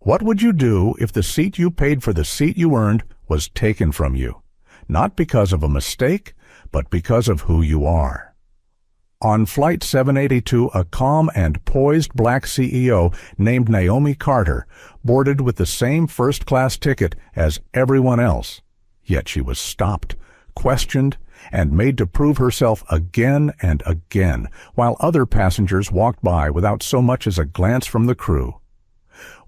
What would you do if the seat you paid for the seat you earned was taken from you? Not because of a mistake, but because of who you are. On Flight 782, a calm and poised black CEO named Naomi Carter boarded with the same first-class ticket as everyone else. Yet she was stopped, questioned, and made to prove herself again and again, while other passengers walked by without so much as a glance from the crew.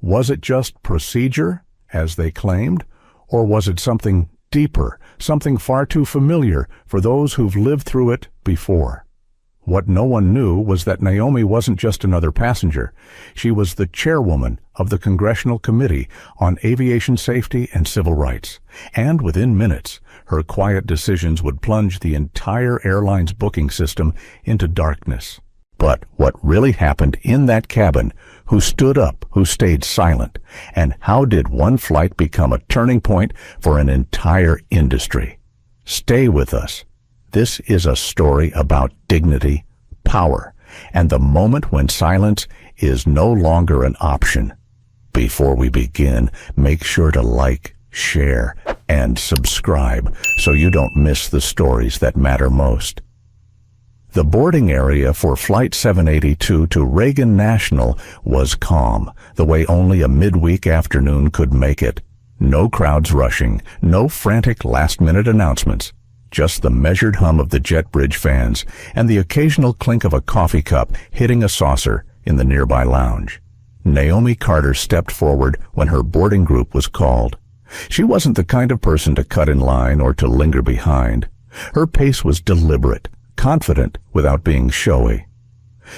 Was it just procedure, as they claimed, or was it something deeper, something far too familiar for those who've lived through it before? What no one knew was that Naomi wasn't just another passenger. She was the chairwoman of the Congressional Committee on Aviation Safety and Civil Rights, and within minutes, her quiet decisions would plunge the entire airline's booking system into darkness. But what really happened in that cabin? Who stood up? Who stayed silent? And how did one flight become a turning point for an entire industry? Stay with us. This is a story about dignity, power, and the moment when silence is no longer an option. Before we begin, make sure to like, share, and subscribe so you don't miss the stories that matter most. The boarding area for Flight 782 to Reagan National was calm, the way only a midweek afternoon could make it. No crowds rushing, no frantic last-minute announcements. Just the measured hum of the jet bridge fans and the occasional clink of a coffee cup hitting a saucer in the nearby lounge. Naomi Carter stepped forward when her boarding group was called. She wasn't the kind of person to cut in line or to linger behind. Her pace was deliberate, confident without being showy.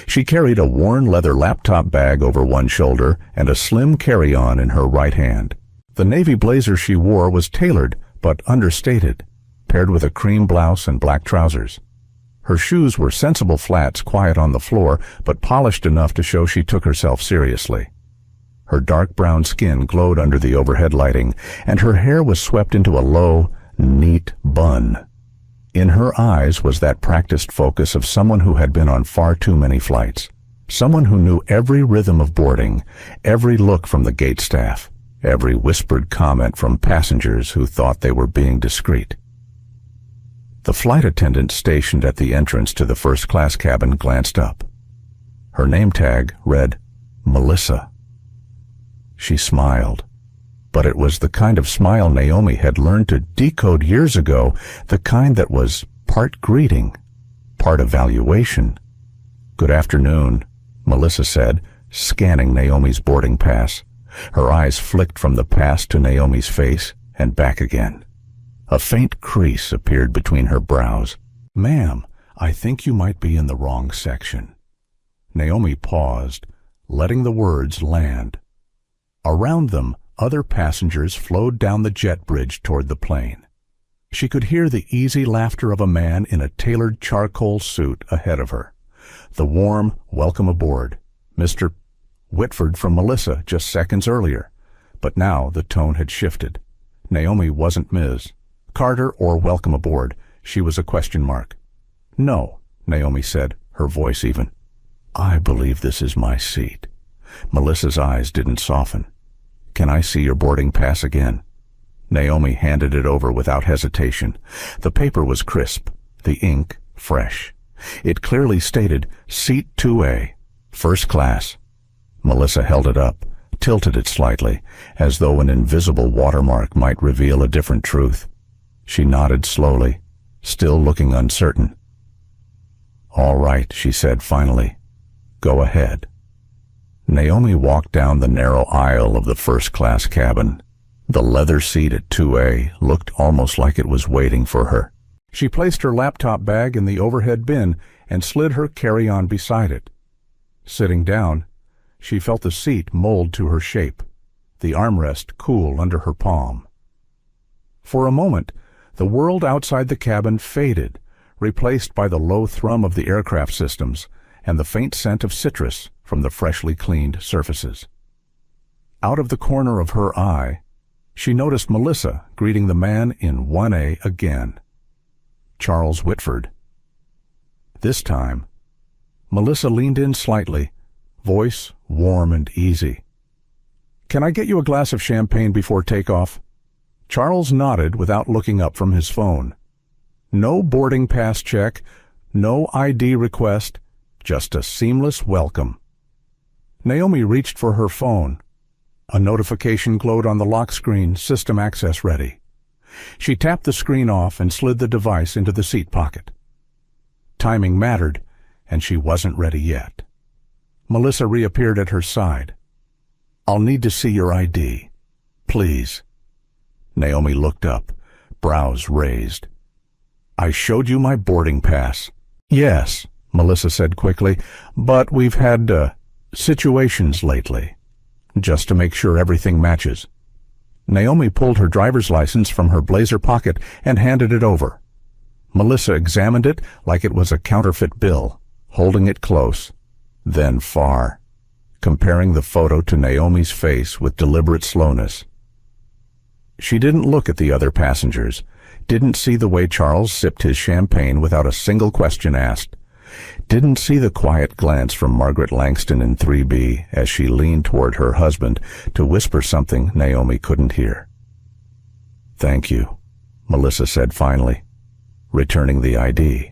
She carried a worn leather laptop bag over one shoulder and a slim carry-on in her right hand. The navy blazer she wore was tailored but understated, paired with a cream blouse and black trousers. Her shoes were sensible flats, quiet on the floor, but polished enough to show she took herself seriously. Her dark brown skin glowed under the overhead lighting, and her hair was swept into a low, neat bun. In her eyes was that practiced focus of someone who had been on far too many flights, someone who knew every rhythm of boarding, every look from the gate staff, every whispered comment from passengers who thought they were being discreet. The flight attendant stationed at the entrance to the first-class cabin glanced up. Her name tag read, Melissa. She smiled, but it was the kind of smile Naomi had learned to decode years ago, the kind that was part greeting, part evaluation. "Good afternoon," Melissa said, scanning Naomi's boarding pass. Her eyes flicked from the pass to Naomi's face and back again. A faint crease appeared between her brows. "Ma'am, I think you might be in the wrong section." Naomi paused, letting the words land. Around them, other passengers flowed down the jet bridge toward the plane. She could hear the easy laughter of a man in a tailored charcoal suit ahead of her. The warm welcome aboard, Mr. Whitford from Melissa just seconds earlier. But now the tone had shifted. Naomi wasn't Ms. Carter or welcome aboard. She was a question mark. "No," Naomi said, her voice even. "I believe this is my seat." Melissa's eyes didn't soften. "Can I see your boarding pass again?" Naomi handed it over without hesitation. The paper was crisp, the ink fresh. It clearly stated, Seat 2A, First Class. Melissa held it up, tilted it slightly, as though an invisible watermark might reveal a different truth. She nodded slowly, still looking uncertain. "All right," she said finally. "Go ahead." Naomi walked down the narrow aisle of the first-class cabin. The leather seat at 2A looked almost like it was waiting for her. She placed her laptop bag in the overhead bin and slid her carry-on beside it. Sitting down, she felt the seat mold to her shape, the armrest cool under her palm. For a moment, the world outside the cabin faded, replaced by the low thrum of the aircraft systems and the faint scent of citrus from the freshly cleaned surfaces. Out of the corner of her eye, she noticed Melissa greeting the man in 1A again, Charles Whitford. This time, Melissa leaned in slightly, voice warm and easy. Can I get you a glass of champagne before takeoff? Charles nodded without looking up from his phone. No boarding pass check, no ID request, just a seamless welcome. Naomi reached for her phone. A notification glowed on the lock screen, system access ready. She tapped the screen off and slid the device into the seat pocket. Timing mattered, and she wasn't ready yet. Melissa reappeared at her side. I'll need to see your ID. Please. Naomi looked up, brows raised. I showed you my boarding pass. Yes, Melissa said quickly, but we've had, situations lately. Just to make sure everything matches. Naomi pulled her driver's license from her blazer pocket and handed it over. Melissa examined it like it was a counterfeit bill, holding it close, then far, comparing the photo to Naomi's face with deliberate slowness. She didn't look at the other passengers, didn't see the way Charles sipped his champagne without a single question asked, didn't see the quiet glance from Margaret Langston in 3B as she leaned toward her husband to whisper something Naomi couldn't hear. Thank you, Melissa said finally, returning the ID.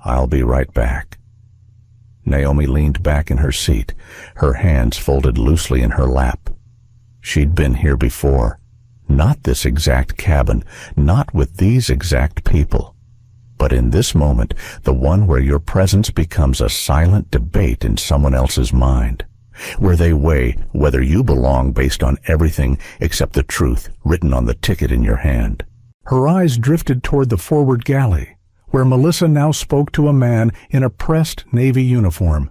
I'll be right back. Naomi leaned back in her seat, her hands folded loosely in her lap. She'd been here before. Not this exact cabin, not with these exact people. But in this moment, the one where your presence becomes a silent debate in someone else's mind, where they weigh whether you belong based on everything except the truth written on the ticket in your hand. Her eyes drifted toward the forward galley, where Melissa now spoke to a man in a pressed Navy uniform.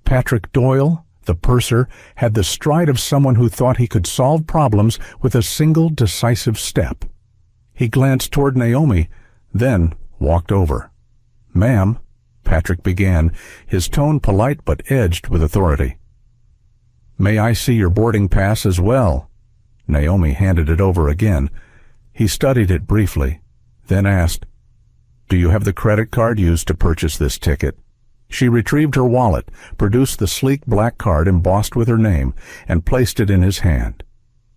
Patrick Doyle, the purser, had the stride of someone who thought he could solve problems with a single decisive step. He glanced toward Naomi, then walked over. Ma'am, Patrick began, his tone polite but edged with authority. May I see your boarding pass as well? Naomi handed it over again. He studied it briefly, then asked, Do you have the credit card used to purchase this ticket? She retrieved her wallet, produced the sleek black card embossed with her name, and placed it in his hand.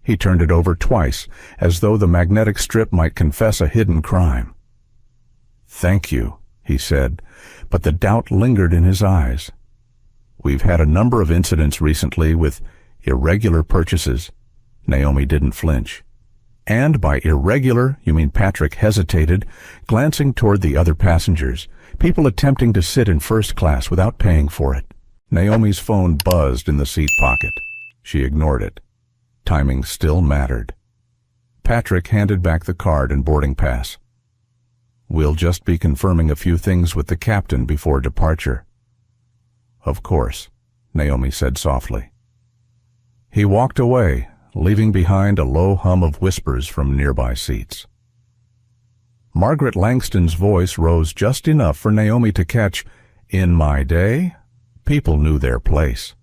He turned it over twice, as though the magnetic strip might confess a hidden crime. Thank you, he said, but the doubt lingered in his eyes. We've had a number of incidents recently with irregular purchases. Naomi didn't flinch. And by irregular, you mean Patrick hesitated, glancing toward the other passengers, people attempting to sit in first class without paying for it. Naomi's phone buzzed in the seat pocket. She ignored it. Timing still mattered. Patrick handed back the card and boarding pass. We'll just be confirming a few things with the captain before departure. Of course, Naomi said softly. He walked away, leaving behind a low hum of whispers from nearby seats. Margaret Langston's voice rose just enough for Naomi to catch, in my day, people knew their place.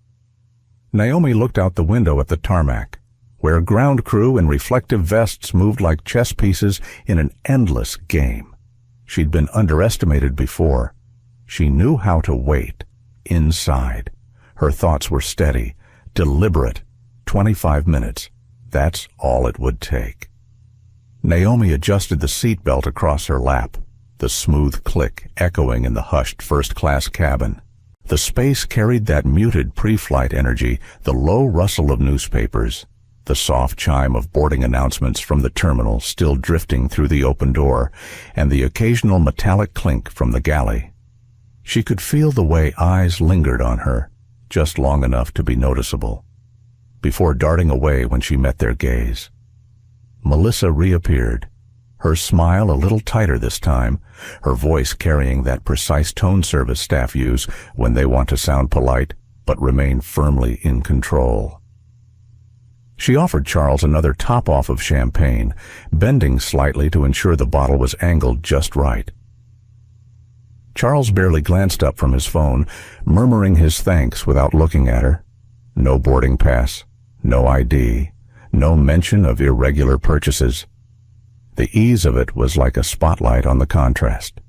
Naomi looked out the window at the tarmac, where ground crew in reflective vests moved like chess pieces in an endless game. She'd been underestimated before. She knew how to wait, inside. Her thoughts were steady, deliberate. 25 minutes. That's all it would take. Naomi adjusted the seat belt across her lap, the smooth click echoing in the hushed first-class cabin. The space carried that muted pre-flight energy, the low rustle of newspapers, the soft chime of boarding announcements from the terminal still drifting through the open door, and the occasional metallic clink from the galley. She could feel the way eyes lingered on her, just long enough to be noticeable, before darting away when she met their gaze. Melissa reappeared, her smile a little tighter this time, her voice carrying that precise tone service staff use when they want to sound polite but remain firmly in control. She offered Charles another top-off of champagne, bending slightly to ensure the bottle was angled just right. Charles barely glanced up from his phone, murmuring his thanks without looking at her. No boarding pass, no ID, no mention of irregular purchases. The ease of it was like a spotlight on the contrast.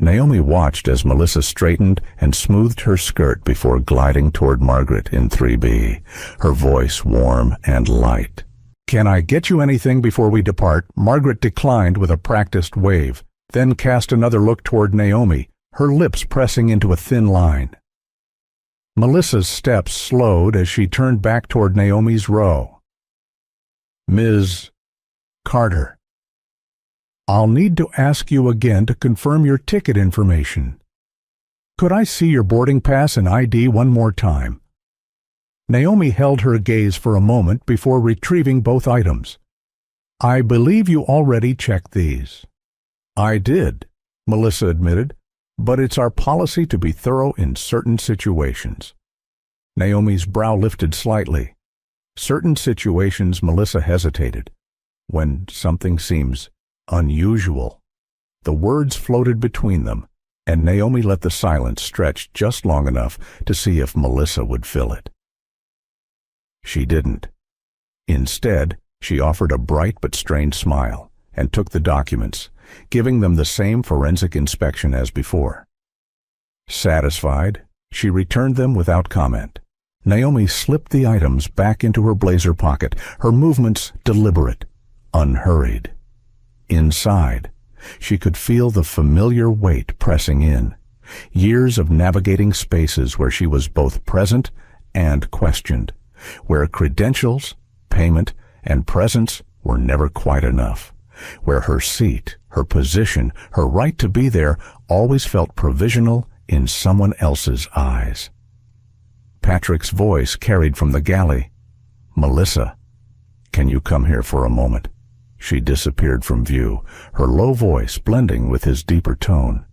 Naomi watched as Melissa straightened and smoothed her skirt before gliding toward Margaret in 3B, her voice warm and light. "Can I get you anything before we depart?" Margaret declined with a practiced wave, then cast another look toward Naomi, her lips pressing into a thin line. Melissa's steps slowed as she turned back toward Naomi's row. "Ms. Carter, I'll need to ask you again to confirm your ticket information. Could I see your boarding pass and ID one more time?" Naomi held her gaze for a moment before retrieving both items. "I believe you already checked these." "I did," Melissa admitted, "but it's our policy to be thorough in certain situations." Naomi's brow lifted slightly. Certain situations, Melissa hesitated. When something seems unusual. The words floated between them, and Naomi let the silence stretch just long enough to see if Melissa would fill it. She didn't. Instead, she offered a bright but strained smile and took the documents, giving them the same forensic inspection as before. Satisfied, she returned them without comment. Naomi slipped the items back into her blazer pocket, her movements deliberate, unhurried. Inside, she could feel the familiar weight pressing in, years of navigating spaces where she was both present and questioned, where credentials, payment, and presence were never quite enough, where her seat, her position, her right to be there always felt provisional in someone else's eyes. Patrick's voice carried from the galley. "Melissa, can you come here for a moment?" She disappeared from view, her low voice blending with his deeper tone.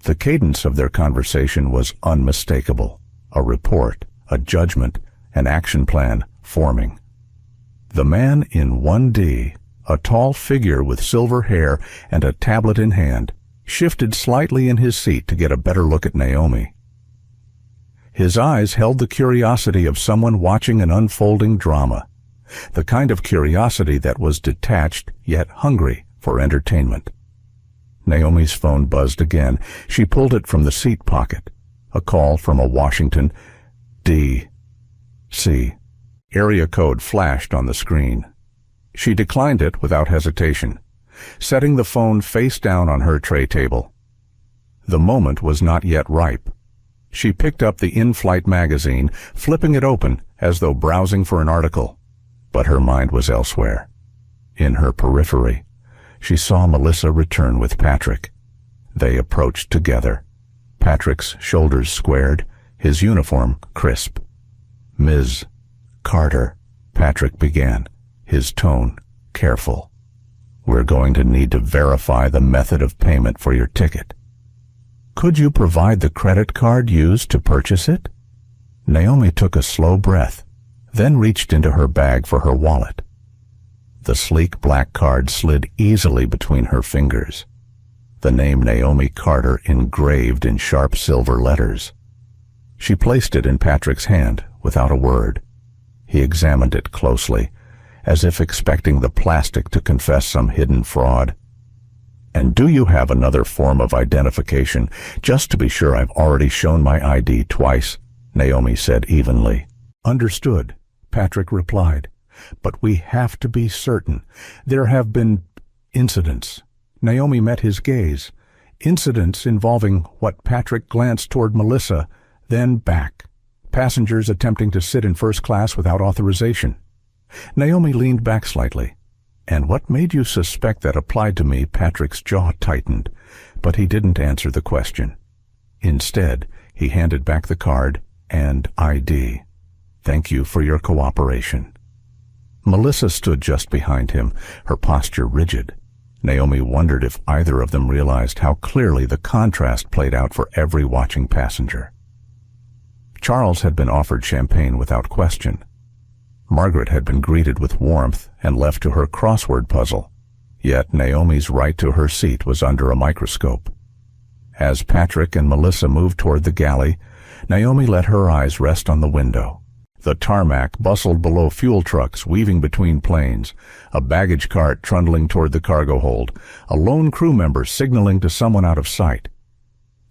The cadence of their conversation was unmistakable, a report, a judgment, an action plan forming. The man in 1D, a tall figure with silver hair and a tablet in hand, shifted slightly in his seat to get a better look at Naomi. His eyes held the curiosity of someone watching an unfolding drama, the kind of curiosity that was detached yet hungry for entertainment. Naomi's phone buzzed again. She pulled it from the seat pocket. A call from a Washington, D.C. area code flashed on the screen. She declined it without hesitation, setting the phone face down on her tray table. The moment was not yet ripe. She picked up the in-flight magazine, flipping it open as though browsing for an article. But her mind was elsewhere. In her periphery, she saw Melissa return with Patrick. They approached together, Patrick's shoulders squared, his uniform crisp. "Ms. Carter," Patrick began, his tone careful. "We're going to need to verify the method of payment for your ticket. Could you provide the credit card used to purchase it?" Naomi took a slow breath, then reached into her bag for her wallet. The sleek black card slid easily between her fingers, the name Naomi Carter engraved in sharp silver letters. She placed it in Patrick's hand without a word. He examined it closely, as if expecting the plastic to confess some hidden fraud. "And do you have another form of identification, just to be sure I've already shown my ID twice?" Naomi said evenly. "Understood," Patrick replied. "But we have to be certain. There have been incidents." Naomi met his gaze. Incidents involving what Patrick glanced toward Melissa, then back. Passengers attempting to sit in first class without authorization. Naomi leaned back slightly. "And what made you suspect that applied to me?" Patrick's jaw tightened, but he didn't answer the question. Instead, he handed back the card and ID. "Thank you for your cooperation." Melissa stood just behind him, her posture rigid. Naomi wondered if either of them realized how clearly the contrast played out for every watching passenger. Charles had been offered champagne without question. Margaret had been greeted with warmth and left to her crossword puzzle. Yet Naomi's right to her seat was under a microscope. As Patrick and Melissa moved toward the galley, Naomi let her eyes rest on the window. The tarmac bustled below fuel trucks weaving between planes, a baggage cart trundling toward the cargo hold, a lone crew member signaling to someone out of sight.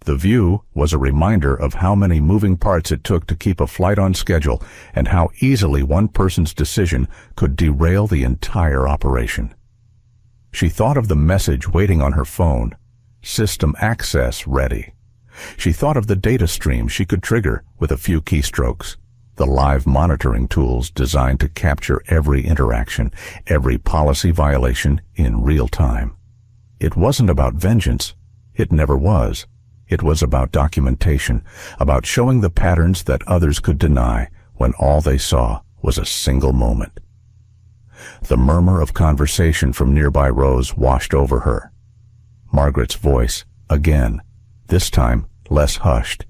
The view was a reminder of how many moving parts it took to keep a flight on schedule and how easily one person's decision could derail the entire operation. She thought of the message waiting on her phone, system access ready. She thought of the data stream she could trigger with a few keystrokes, the live monitoring tools designed to capture every interaction, every policy violation in real time. It wasn't about vengeance. It never was. It was about documentation, about showing the patterns that others could deny when all they saw was a single moment. The murmur of conversation from nearby rows washed over her. Margaret's voice, again, this time less hushed.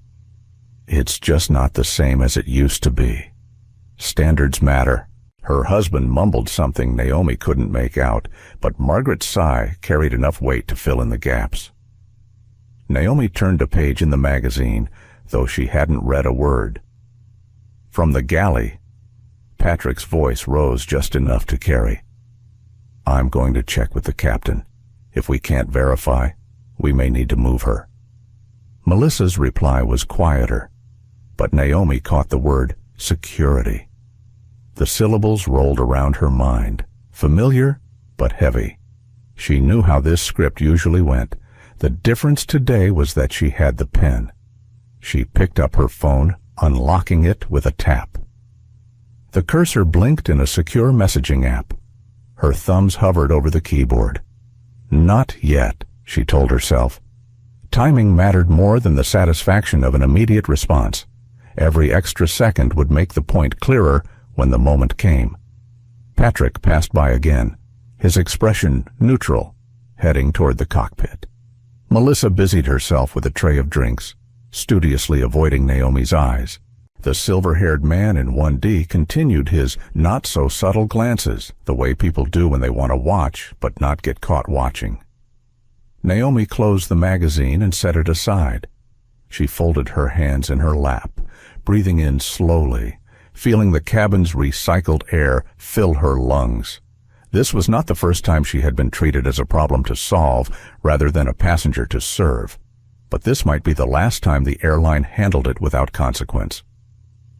It's just not the same as it used to be. Standards matter. Her husband mumbled something Naomi couldn't make out, but Margaret's sigh carried enough weight to fill in the gaps. Naomi turned a page in the magazine, though she hadn't read a word. From the galley, Patrick's voice rose just enough to carry. I'm going to check with the captain. If we can't verify, we may need to move her. Melissa's reply was quieter, but Naomi caught the word security. The syllables rolled around her mind, familiar but heavy. She knew how this script usually went. The difference today was that she had the pen. She picked up her phone, unlocking it with a tap. The cursor blinked in a secure messaging app. Her thumbs hovered over the keyboard. Not yet, she told herself. Timing mattered more than the satisfaction of an immediate response. Every extra second would make the point clearer when the moment came. Patrick passed by again, his expression neutral, heading toward the cockpit. Melissa busied herself with a tray of drinks, studiously avoiding Naomi's eyes. The silver-haired man in 1D continued his not-so-subtle glances, the way people do when they want to watch but not get caught watching. Naomi closed the magazine and set it aside. She folded her hands in her lap, breathing in slowly, feeling the cabin's recycled air fill her lungs. This was not the first time she had been treated as a problem to solve rather than a passenger to serve, but this might be the last time the airline handled it without consequence.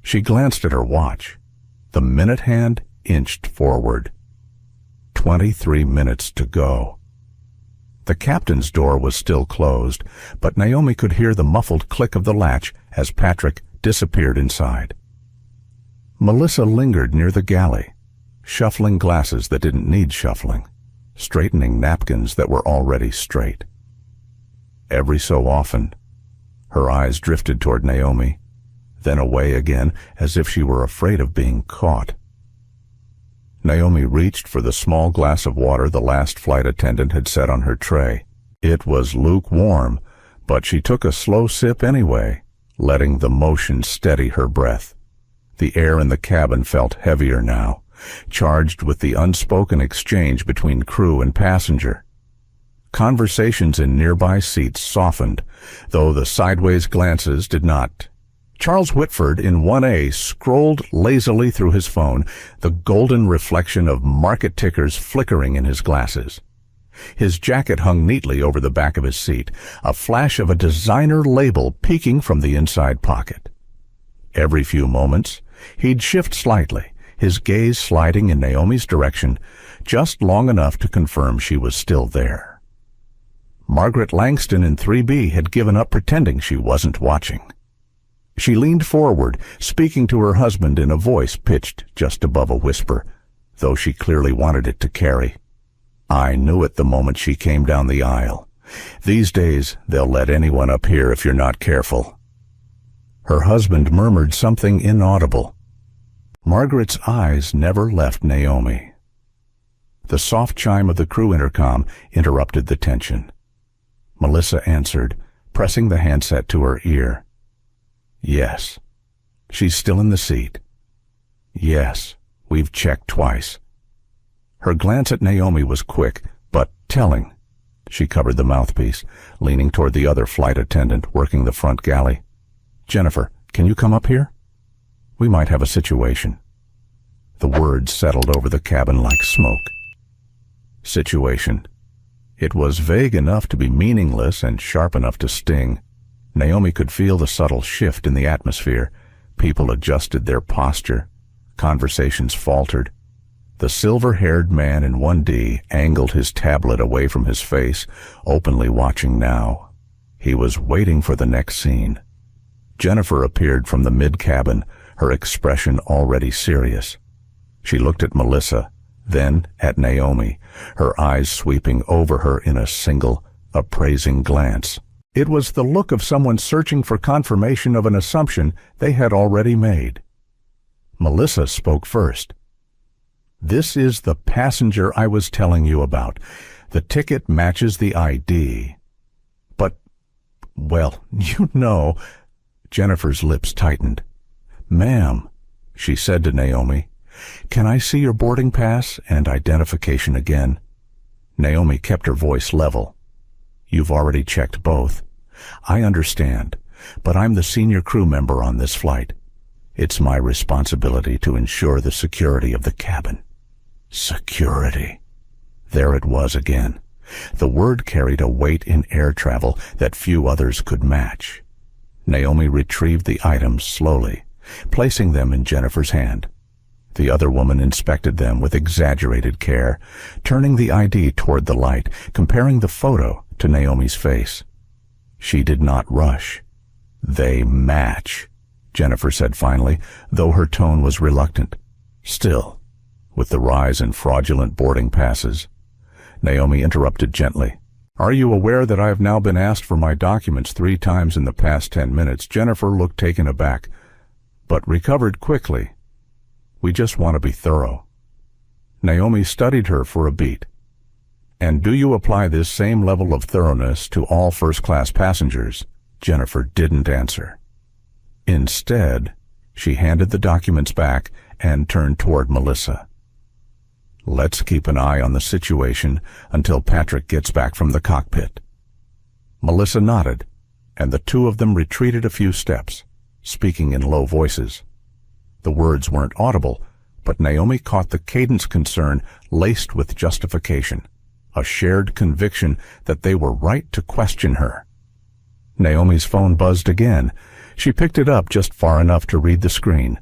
She glanced at her watch. The minute hand inched forward. 23 minutes to go. The captain's door was still closed, but Naomi could hear the muffled click of the latch as Patrick disappeared inside. Melissa lingered near the galley, shuffling glasses that didn't need shuffling, straightening napkins that were already straight. Every so often, her eyes drifted toward Naomi, then away again as if she were afraid of being caught. Naomi reached for the small glass of water the last flight attendant had set on her tray. It was lukewarm, but she took a slow sip anyway, letting the motion steady her breath. The air in the cabin felt heavier now, charged with the unspoken exchange between crew and passenger. Conversations in nearby seats softened, though the sideways glances did not. Charles Whitford in 1A scrolled lazily through his phone, the golden reflection of market tickers flickering in his glasses. His jacket hung neatly over the back of his seat, a flash of a designer label peeking from the inside pocket. Every few moments, he'd shift slightly, his gaze sliding in Naomi's direction, just long enough to confirm she was still there. Margaret Langston in 3B had given up pretending she wasn't watching. She leaned forward, speaking to her husband in a voice pitched just above a whisper, though she clearly wanted it to carry. I knew it the moment she came down the aisle. These days, they'll let anyone up here if you're not careful. Her husband murmured something inaudible. Margaret's eyes never left Naomi. The soft chime of the crew intercom interrupted the tension. Melissa answered, pressing the handset to her ear. Yes. She's still in the seat. Yes. We've checked twice. Her glance at Naomi was quick, but telling. She covered the mouthpiece, leaning toward the other flight attendant working the front galley. Jennifer, can you come up here? We might have a situation. The words settled over the cabin like smoke. Situation. It was vague enough to be meaningless and sharp enough to sting. Naomi could feel the subtle shift in the atmosphere. People adjusted their posture. Conversations faltered. The silver-haired man in 1D angled his tablet away from his face, openly watching now. He was waiting for the next scene. Jennifer appeared from the mid-cabin, her expression already serious. She looked at Melissa, then at Naomi, her eyes sweeping over her in a single, appraising glance. It was the look of someone searching for confirmation of an assumption they had already made. Melissa spoke first. "This is the passenger I was telling you about. The ticket matches the ID. But, well, you know..." Jennifer's lips tightened. "Ma'am," she said to Naomi, "can I see your boarding pass and identification again?" Naomi kept her voice level. "You've already checked both. I understand, but I'm the senior crew member on this flight. It's my responsibility to ensure the security of the cabin." Security. There it was again. The word carried a weight in air travel that few others could match. Naomi retrieved the items slowly, placing them in Jennifer's hand. The other woman inspected them with exaggerated care, turning the ID toward the light, comparing the photo to Naomi's face. She did not rush. "They match," Jennifer said finally, though her tone was reluctant. Still, with the rise in fraudulent boarding passes, Naomi interrupted gently. "Are you aware that I have now been asked for my documents 3 times in the past 10 minutes? Jennifer looked taken aback, but recovered quickly. "We just want to be thorough." Naomi studied her for a beat. "And do you apply this same level of thoroughness to all first-class passengers?" Jennifer didn't answer. Instead, she handed the documents back and turned toward Melissa. "Let's keep an eye on the situation until Patrick gets back from the cockpit." Melissa nodded, and the two of them retreated a few steps, speaking in low voices. The words weren't audible, but Naomi caught the cadence concern laced with justification, a shared conviction that they were right to question her. Naomi's phone buzzed again. She picked it up just far enough to read the screen.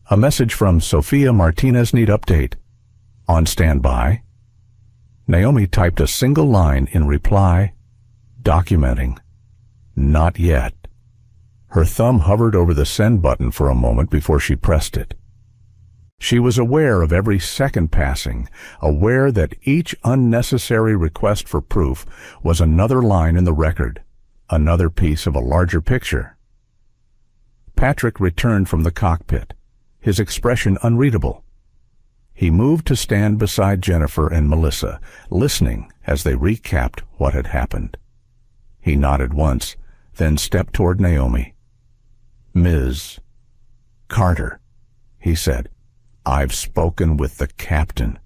A message from Sophia Martinez: "Need update. On standby." Naomi typed a single line in reply, "Documenting. Not yet." Her thumb hovered over the send button for a moment before she pressed it. She was aware of every second passing, aware that each unnecessary request for proof was another line in the record, another piece of a larger picture. Patrick returned from the cockpit, his expression unreadable. He moved to stand beside Jennifer and Melissa, listening as they recapped what had happened. He nodded once, then stepped toward Naomi. "Ms. Carter," he said, "I've spoken with the captain.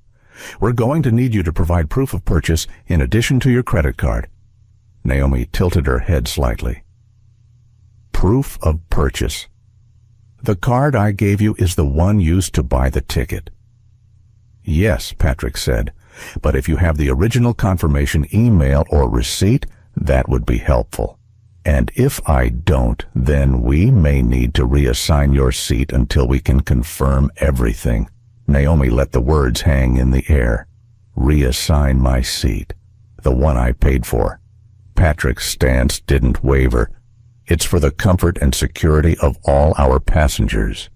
We're going to need you to provide proof of purchase in addition to your credit card." Naomi tilted her head slightly. "Proof of purchase. The card I gave you is the one used to buy the ticket." "Yes," Patrick said, "but if you have the original confirmation email or receipt, that would be helpful. And if I don't, then we may need to reassign your seat until we can confirm everything." Naomi let the words hang in the air. "Reassign my seat, the one I paid for." Patrick's stance didn't waver. "It's for the comfort and security of all our passengers."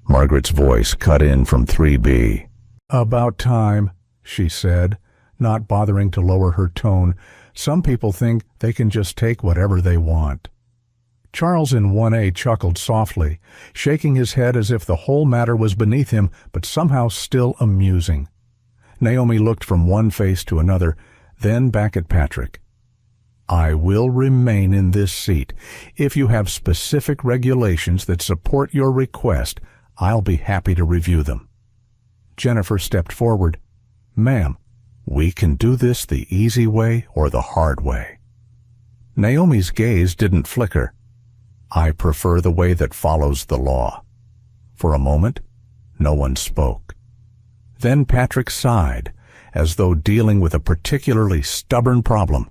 Margaret's voice cut in from 3B. "About time," she said, not bothering to lower her tone. "Some people think they can just take whatever they want." Charles in 1A chuckled softly, shaking his head as if the whole matter was beneath him, but somehow still amusing. Naomi looked from one face to another, then back at Patrick. "I will remain in this seat. If you have specific regulations that support your request, I'll be happy to review them." Jennifer stepped forward. "Ma'am, we can do this the easy way or the hard way." Naomi's gaze didn't flicker. "I prefer the way that follows the law." For a moment, no one spoke. Then Patrick sighed, as though dealing with a particularly stubborn problem.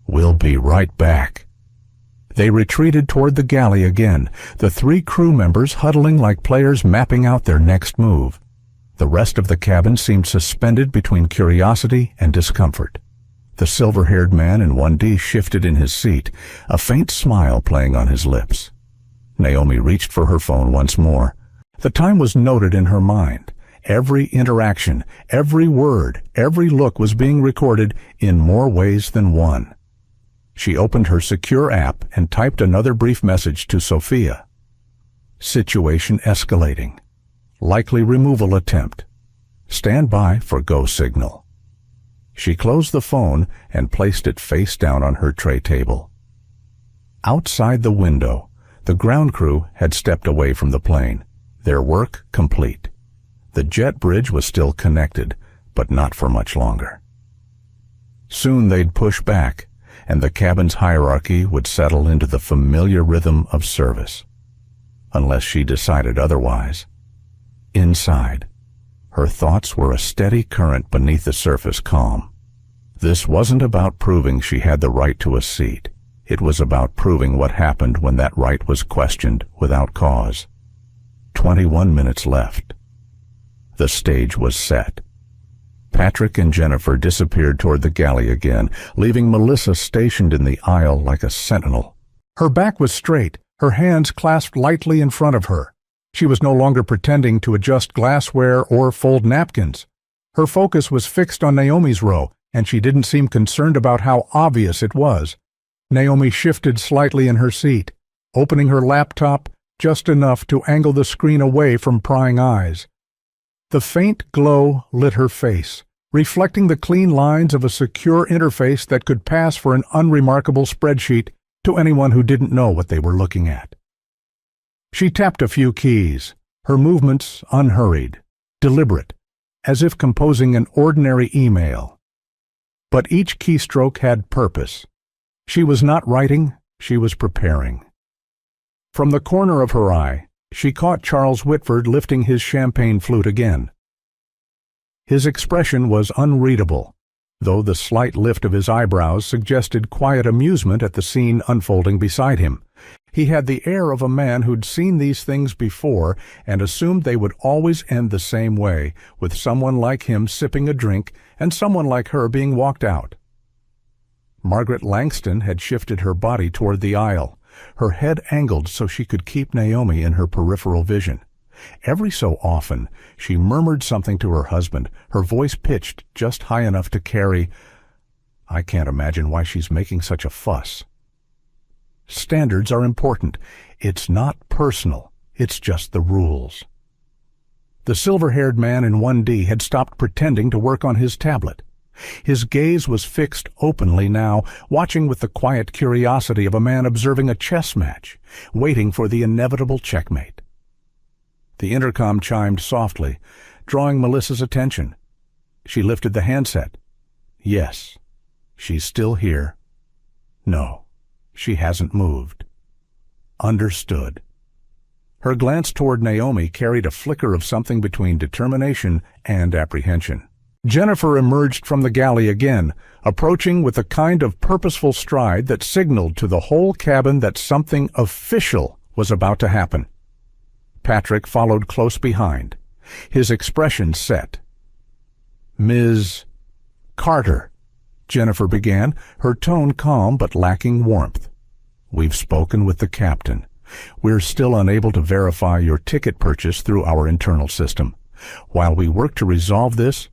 "We'll be right back." They retreated toward the galley again, the 3 crew members huddling like players mapping out their next move. The rest of the cabin seemed suspended between curiosity and discomfort. The silver-haired man in 1D shifted in his seat, a faint smile playing on his lips. Naomi reached for her phone once more. The time was noted in her mind. Every interaction, every word, every look was being recorded in more ways than one. She opened her secure app and typed another brief message to Sophia. Situation escalating. Likely removal attempt. Stand by for go signal. She closed the phone and placed it face down on her tray table. Outside the window, the ground crew had stepped away from the plane, their work complete. The jet bridge was still connected, but not for much longer. Soon they'd push back, and the cabin's hierarchy would settle into the familiar rhythm of service. Unless she decided otherwise. Inside, her thoughts were a steady current beneath the surface calm. This wasn't about proving she had the right to a seat. It was about proving what happened when that right was questioned without cause. 21 minutes left. The stage was set. Patrick and Jennifer disappeared toward the galley again, leaving Melissa stationed in the aisle like a sentinel. Her back was straight, her hands clasped lightly in front of her. She was no longer pretending to adjust glassware or fold napkins. Her focus was fixed on Naomi's row, and she didn't seem concerned about how obvious it was. Naomi shifted slightly in her seat, opening her laptop just enough to angle the screen away from prying eyes. The faint glow lit her face, reflecting the clean lines of a secure interface that could pass for an unremarkable spreadsheet to anyone who didn't know what they were looking at. She tapped a few keys, her movements unhurried, deliberate, as if composing an ordinary email. But each keystroke had purpose. She was not writing, she was preparing. From the corner of her eye, she caught Charles Whitford lifting his champagne flute again. His expression was unreadable, though the slight lift of his eyebrows suggested quiet amusement at the scene unfolding beside him. He had the air of a man who'd seen these things before and assumed they would always end the same way, with someone like him sipping a drink and someone like her being walked out. Margaret Langston had shifted her body toward the aisle, her head angled so she could keep Naomi in her peripheral vision. Every so often, she murmured something to her husband, her voice pitched just high enough to carry, "I can't imagine why she's making such a fuss." Standards are important. It's not personal. It's just the rules. The silver-haired man in 1D had stopped pretending to work on his tablet. His gaze was fixed openly now, watching with the quiet curiosity of a man observing a chess match, waiting for the inevitable checkmate. The intercom chimed softly, drawing Melissa's attention. She lifted the handset. Yes, she's still here. No, she hasn't moved. Understood. Her glance toward Naomi carried a flicker of something between determination and apprehension. Jennifer emerged from the galley again, approaching with a kind of purposeful stride that signaled to the whole cabin that something official was about to happen. Patrick followed close behind, his expression set. "Ms. Carter," Jennifer began, her tone calm but lacking warmth. "We've spoken with the captain. We're still unable to verify your ticket purchase through our internal system. While we work to resolve this,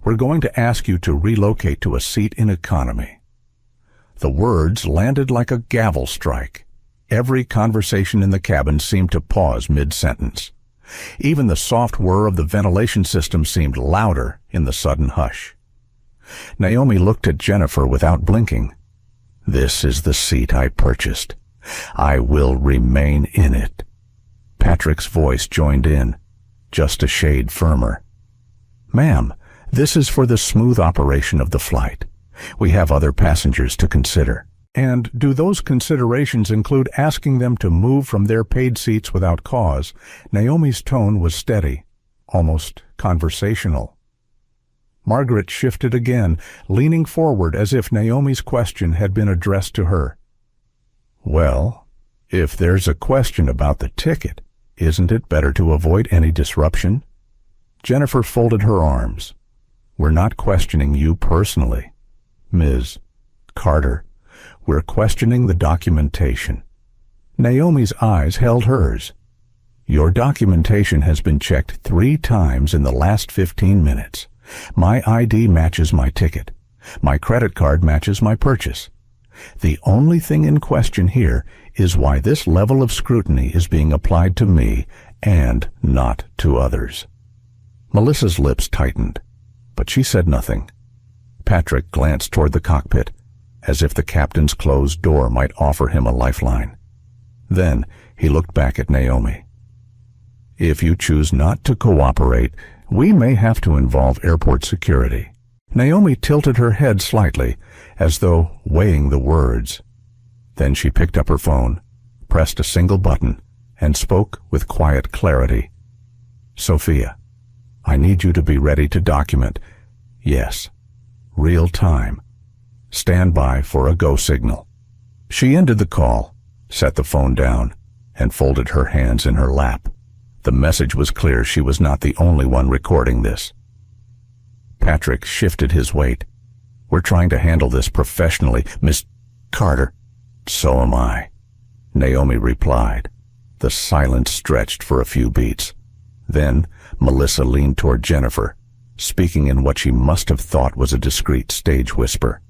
we're going to ask you to relocate to a seat in economy." The words landed like a gavel strike. Every conversation in the cabin seemed to pause mid-sentence. Even the soft whir of the ventilation system seemed louder in the sudden hush. Naomi looked at Jennifer without blinking. "This is the seat I purchased. I will remain in it." Patrick's voice joined in, just a shade firmer. "Ma'am, this is for the smooth operation of the flight. We have other passengers to consider." "And do those considerations include asking them to move from their paid seats without cause?" Naomi's tone was steady, almost conversational. Margaret shifted again, leaning forward as if Naomi's question had been addressed to her. Well, if there's a question about the ticket, isn't it better to avoid any disruption? Jennifer folded her arms. We're not questioning you personally, Ms. Carter. We're questioning the documentation. Naomi's eyes held hers. Your documentation has been checked 3 times in the last 15 minutes. My ID matches my ticket. My credit card matches my purchase. The only thing in question here is why this level of scrutiny is being applied to me and not to others. Melissa's lips tightened, but she said nothing. Patrick glanced toward the cockpit, as if the captain's closed door might offer him a lifeline. Then he looked back at Naomi. If you choose not to cooperate, we may have to involve airport security. Naomi tilted her head slightly, as though weighing the words. Then she picked up her phone, pressed a single button, and spoke with quiet clarity. Sophia, I need you to be ready to document. Yes, real time. Stand by for a go signal. She ended the call, set the phone down, and folded her hands in her lap. The message was clear she was not the only one recording this. Patrick shifted his weight. We're trying to handle this professionally, Miss Carter. So am I, Naomi replied. The silence stretched for a few beats. Then Melissa leaned toward Jennifer, speaking in what she must have thought was a discreet stage whisper.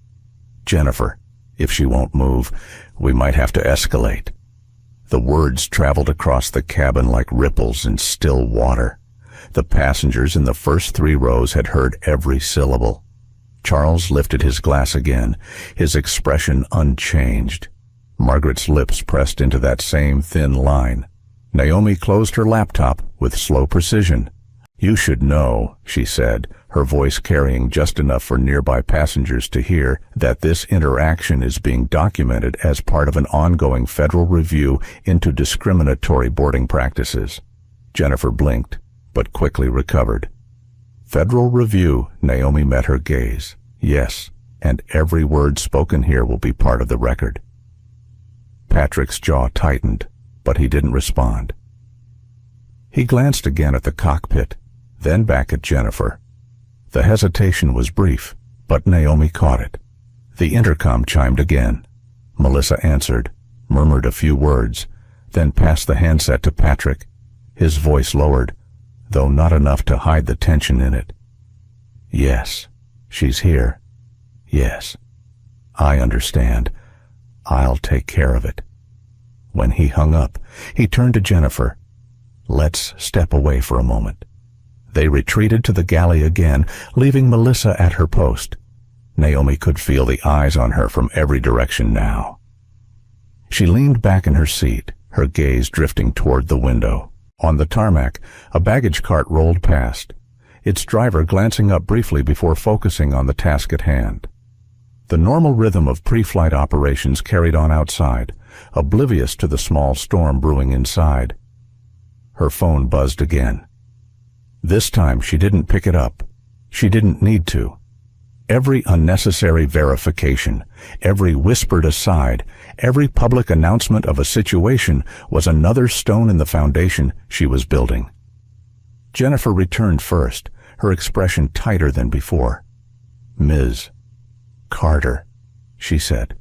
Jennifer, if she won't move, we might have to escalate. The words traveled across the cabin like ripples in still water. The passengers in the first 3 rows had heard every syllable. Charles lifted his glass again, his expression unchanged. Margaret's lips pressed into that same thin line. Naomi closed her laptop with slow precision. You should know, she said, her voice carrying just enough for nearby passengers to hear, that this interaction is being documented as part of an ongoing federal review into discriminatory boarding practices. Jennifer blinked, but quickly recovered. Federal review, Naomi met her gaze. Yes, and every word spoken here will be part of the record. Patrick's jaw tightened, but he didn't respond. He glanced again at the cockpit, then back at Jennifer. The hesitation was brief, but Naomi caught it. The intercom chimed again. Melissa answered, murmured a few words, then passed the handset to Patrick. His voice lowered, though not enough to hide the tension in it. Yes, she's here. Yes, I understand. I'll take care of it. When he hung up, he turned to Jennifer. Let's step away for a moment. They retreated to the galley again, leaving Melissa at her post. Naomi could feel the eyes on her from every direction now. She leaned back in her seat, her gaze drifting toward the window. On the tarmac, a baggage cart rolled past, its driver glancing up briefly before focusing on the task at hand. The normal rhythm of pre-flight operations carried on outside, oblivious to the small storm brewing inside. Her phone buzzed again. This time she didn't pick it up. She didn't need to. Every unnecessary verification, every whispered aside, every public announcement of a situation was another stone in the foundation she was building. Jennifer returned first, her expression tighter than before. Ms. Carter, she said,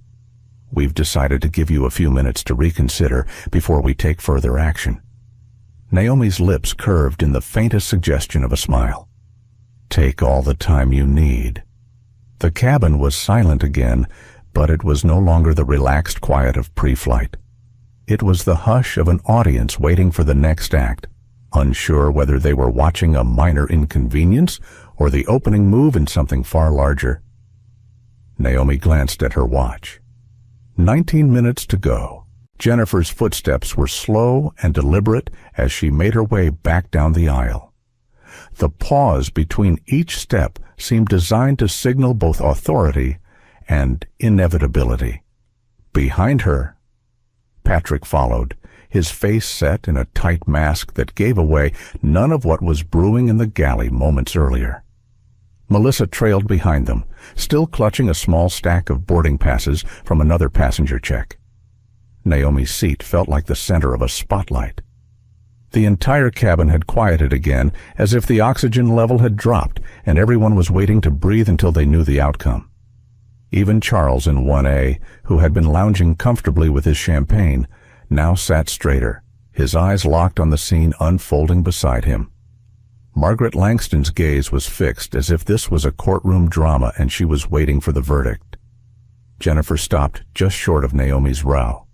we've decided to give you a few minutes to reconsider before we take further action. Naomi's lips curved in the faintest suggestion of a smile. Take all the time you need. The cabin was silent again, but it was no longer the relaxed quiet of pre-flight. It was the hush of an audience waiting for the next act, unsure whether they were watching a minor inconvenience or the opening move in something far larger. Naomi glanced at her watch. 19 minutes to go. Jennifer's footsteps were slow and deliberate as she made her way back down the aisle. The pause between each step seemed designed to signal both authority and inevitability. Behind her, Patrick followed, his face set in a tight mask that gave away none of what was brewing in the galley moments earlier. Melissa trailed behind them, still clutching a small stack of boarding passes from another passenger check. Naomi's seat felt like the center of a spotlight. The entire cabin had quieted again, as if the oxygen level had dropped and everyone was waiting to breathe until they knew the outcome. Even Charles in 1A, who had been lounging comfortably with his champagne, now sat straighter, his eyes locked on the scene unfolding beside him. Margaret Langston's gaze was fixed as if this was a courtroom drama and she was waiting for the verdict. Jennifer stopped just short of Naomi's brow.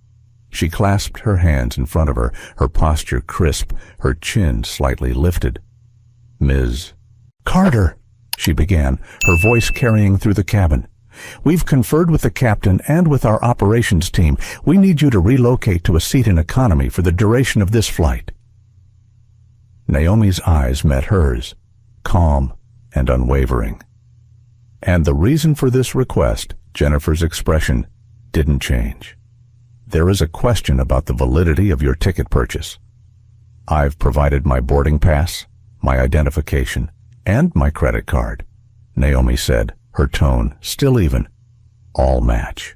She clasped her hands in front of her, her posture crisp, her chin slightly lifted. "Ms. Carter," she began, her voice carrying through the cabin. "We've conferred with the captain and with our operations team. We need you to relocate to a seat in economy for the duration of this flight." Naomi's eyes met hers, calm and unwavering. And the reason for this request, Jennifer's expression, didn't change. "There is a question about the validity of your ticket purchase. I've provided my boarding pass, my identification, and my credit card," Naomi said, her tone still even. "All match."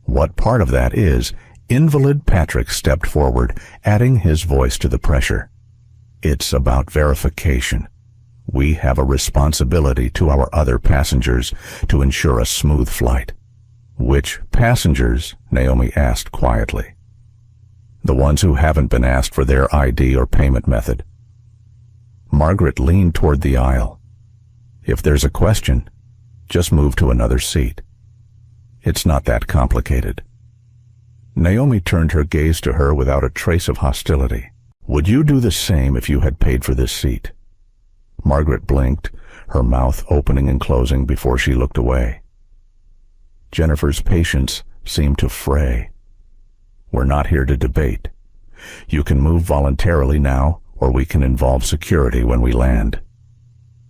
What part of that is, invalid Patrick stepped forward, adding his voice to the pressure. "It's about verification. We have a responsibility to our other passengers to ensure a smooth flight." "Which passengers?" Naomi asked quietly. "The ones who haven't been asked for their ID or payment method." Margaret leaned toward the aisle. "If there's a question, just move to another seat. It's not that complicated." Naomi turned her gaze to her without a trace of hostility. "Would you do the same if you had paid for this seat?" Margaret blinked, her mouth opening and closing before she looked away. Jennifer's patience seemed to fray. "We're not here to debate. You can move voluntarily now, or we can involve security when we land."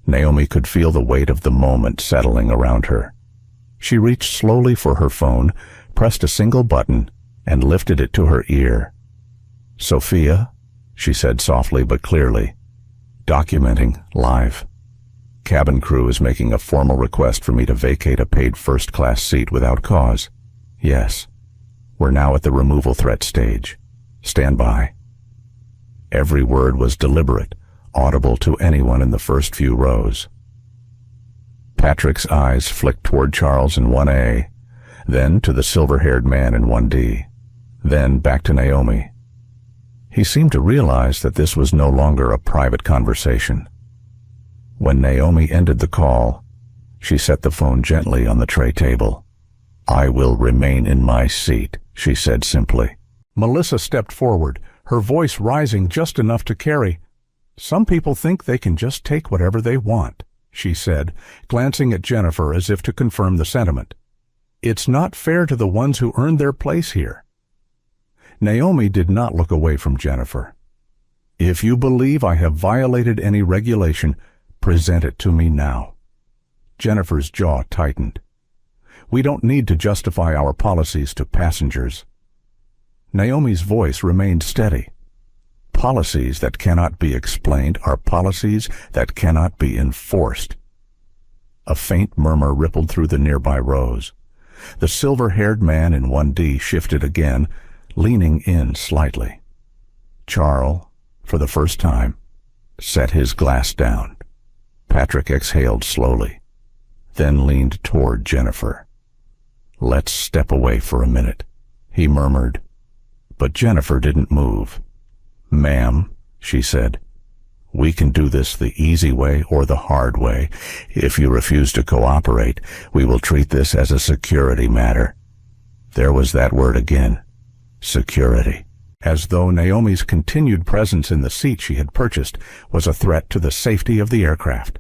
Naomi could feel the weight of the moment settling around her. She reached slowly for her phone, pressed a single button, and lifted it to her ear. "Sophia," she said softly but clearly. "Documenting live. Cabin crew is making a formal request for me to vacate a paid first-class seat without cause. Yes. We're now at the removal threat stage. Stand by." Every word was deliberate, audible to anyone in the first few rows. Patrick's eyes flicked toward Charles in 1A, then to the silver-haired man in 1D, then back to Naomi. He seemed to realize that this was no longer a private conversation. When Naomi ended the call, she set the phone gently on the tray table. "I will remain in my seat," she said simply. Melissa stepped forward, her voice rising just enough to carry. "Some people think they can just take whatever they want," she said, glancing at Jennifer as if to confirm the sentiment. "It's not fair to the ones who earned their place here." Naomi did not look away from Jennifer. "If you believe I have violated any regulation, present it to me now." Jennifer's jaw tightened. "We don't need to justify our policies to passengers." Naomi's voice remained steady. "Policies that cannot be explained are policies that cannot be enforced." A faint murmur rippled through the nearby rows. The silver-haired man in 1D shifted again, leaning in slightly. Charles, for the first time, set his glass down. Patrick exhaled slowly, then leaned toward Jennifer. "Let's step away for a minute," he murmured. But Jennifer didn't move. "Ma'am," she said, "we can do this the easy way or the hard way. If you refuse to cooperate, we will treat this as a security matter." There was that word again, security, as though Naomi's continued presence in the seat she had purchased was a threat to the safety of the aircraft.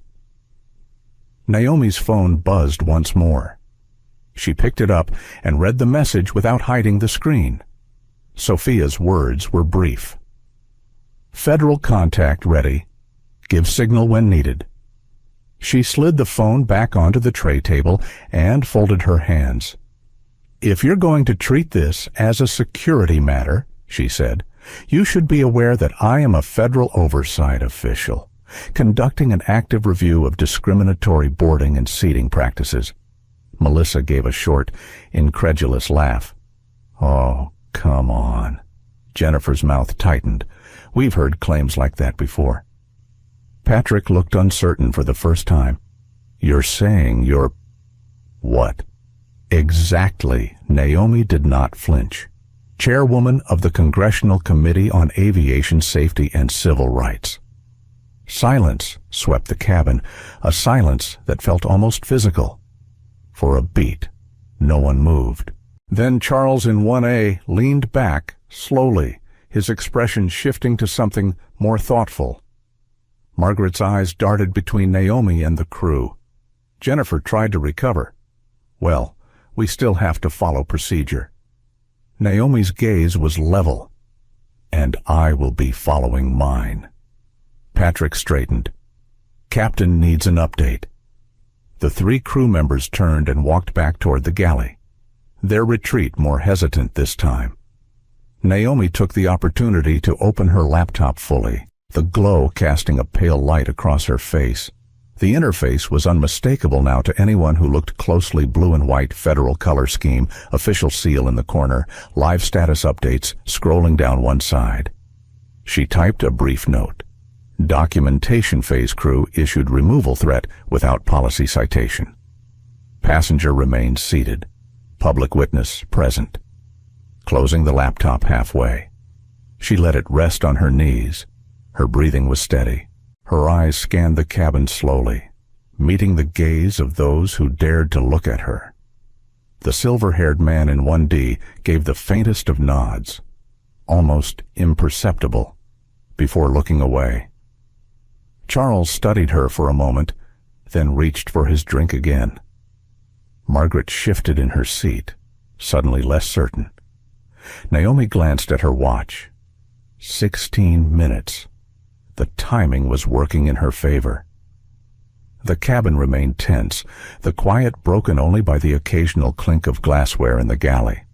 Naomi's phone buzzed once more. She picked it up and read the message without hiding the screen. Sophia's words were brief. "Federal contact ready. Give signal when needed." She slid the phone back onto the tray table and folded her hands. "If you're going to treat this as a security matter," she said, "you should be aware that I am a federal oversight official, conducting an active review of discriminatory boarding and seating practices." Melissa gave a short, incredulous laugh. "Oh, Come on. Jennifer's mouth tightened. We've heard claims like that before. Patrick looked uncertain for the first time. You're saying you're... What? Exactly. Naomi did not flinch. Chairwoman of the Congressional Committee on Aviation Safety and Civil Rights. Silence swept the cabin, a silence that felt almost physical. For a beat, no one moved. Then Charles in 1A leaned back, slowly, his expression shifting to something more thoughtful. Margaret's eyes darted between Naomi and the crew. Jennifer tried to recover. Well, we still have to follow procedure. Naomi's gaze was level. And I will be following mine. Patrick straightened. Captain needs an update. The 3 crew members turned and walked back toward the galley, their retreat more hesitant this time. Naomi took the opportunity to open her laptop fully, the glow casting a pale light across her face. The interface was unmistakable now to anyone who looked closely. Blue and white federal color scheme, official seal in the corner, live status updates scrolling down one side. She typed a brief note. Documentation phase crew issued removal threat without policy citation. Passenger remained seated. Public witness present. Closing the laptop halfway. She let it rest on her knees. Her breathing was steady. Her eyes scanned the cabin slowly, meeting the gaze of those who dared to look at her. The silver-haired man in 1D gave the faintest of nods, almost imperceptible, before looking away. Charles studied her for a moment, then reached for his drink again. Margaret shifted in her seat, suddenly less certain. Naomi glanced at her watch. 16 minutes. The timing was working in her favor. The cabin remained tense, the quiet broken only by the occasional clink of glassware in the galley.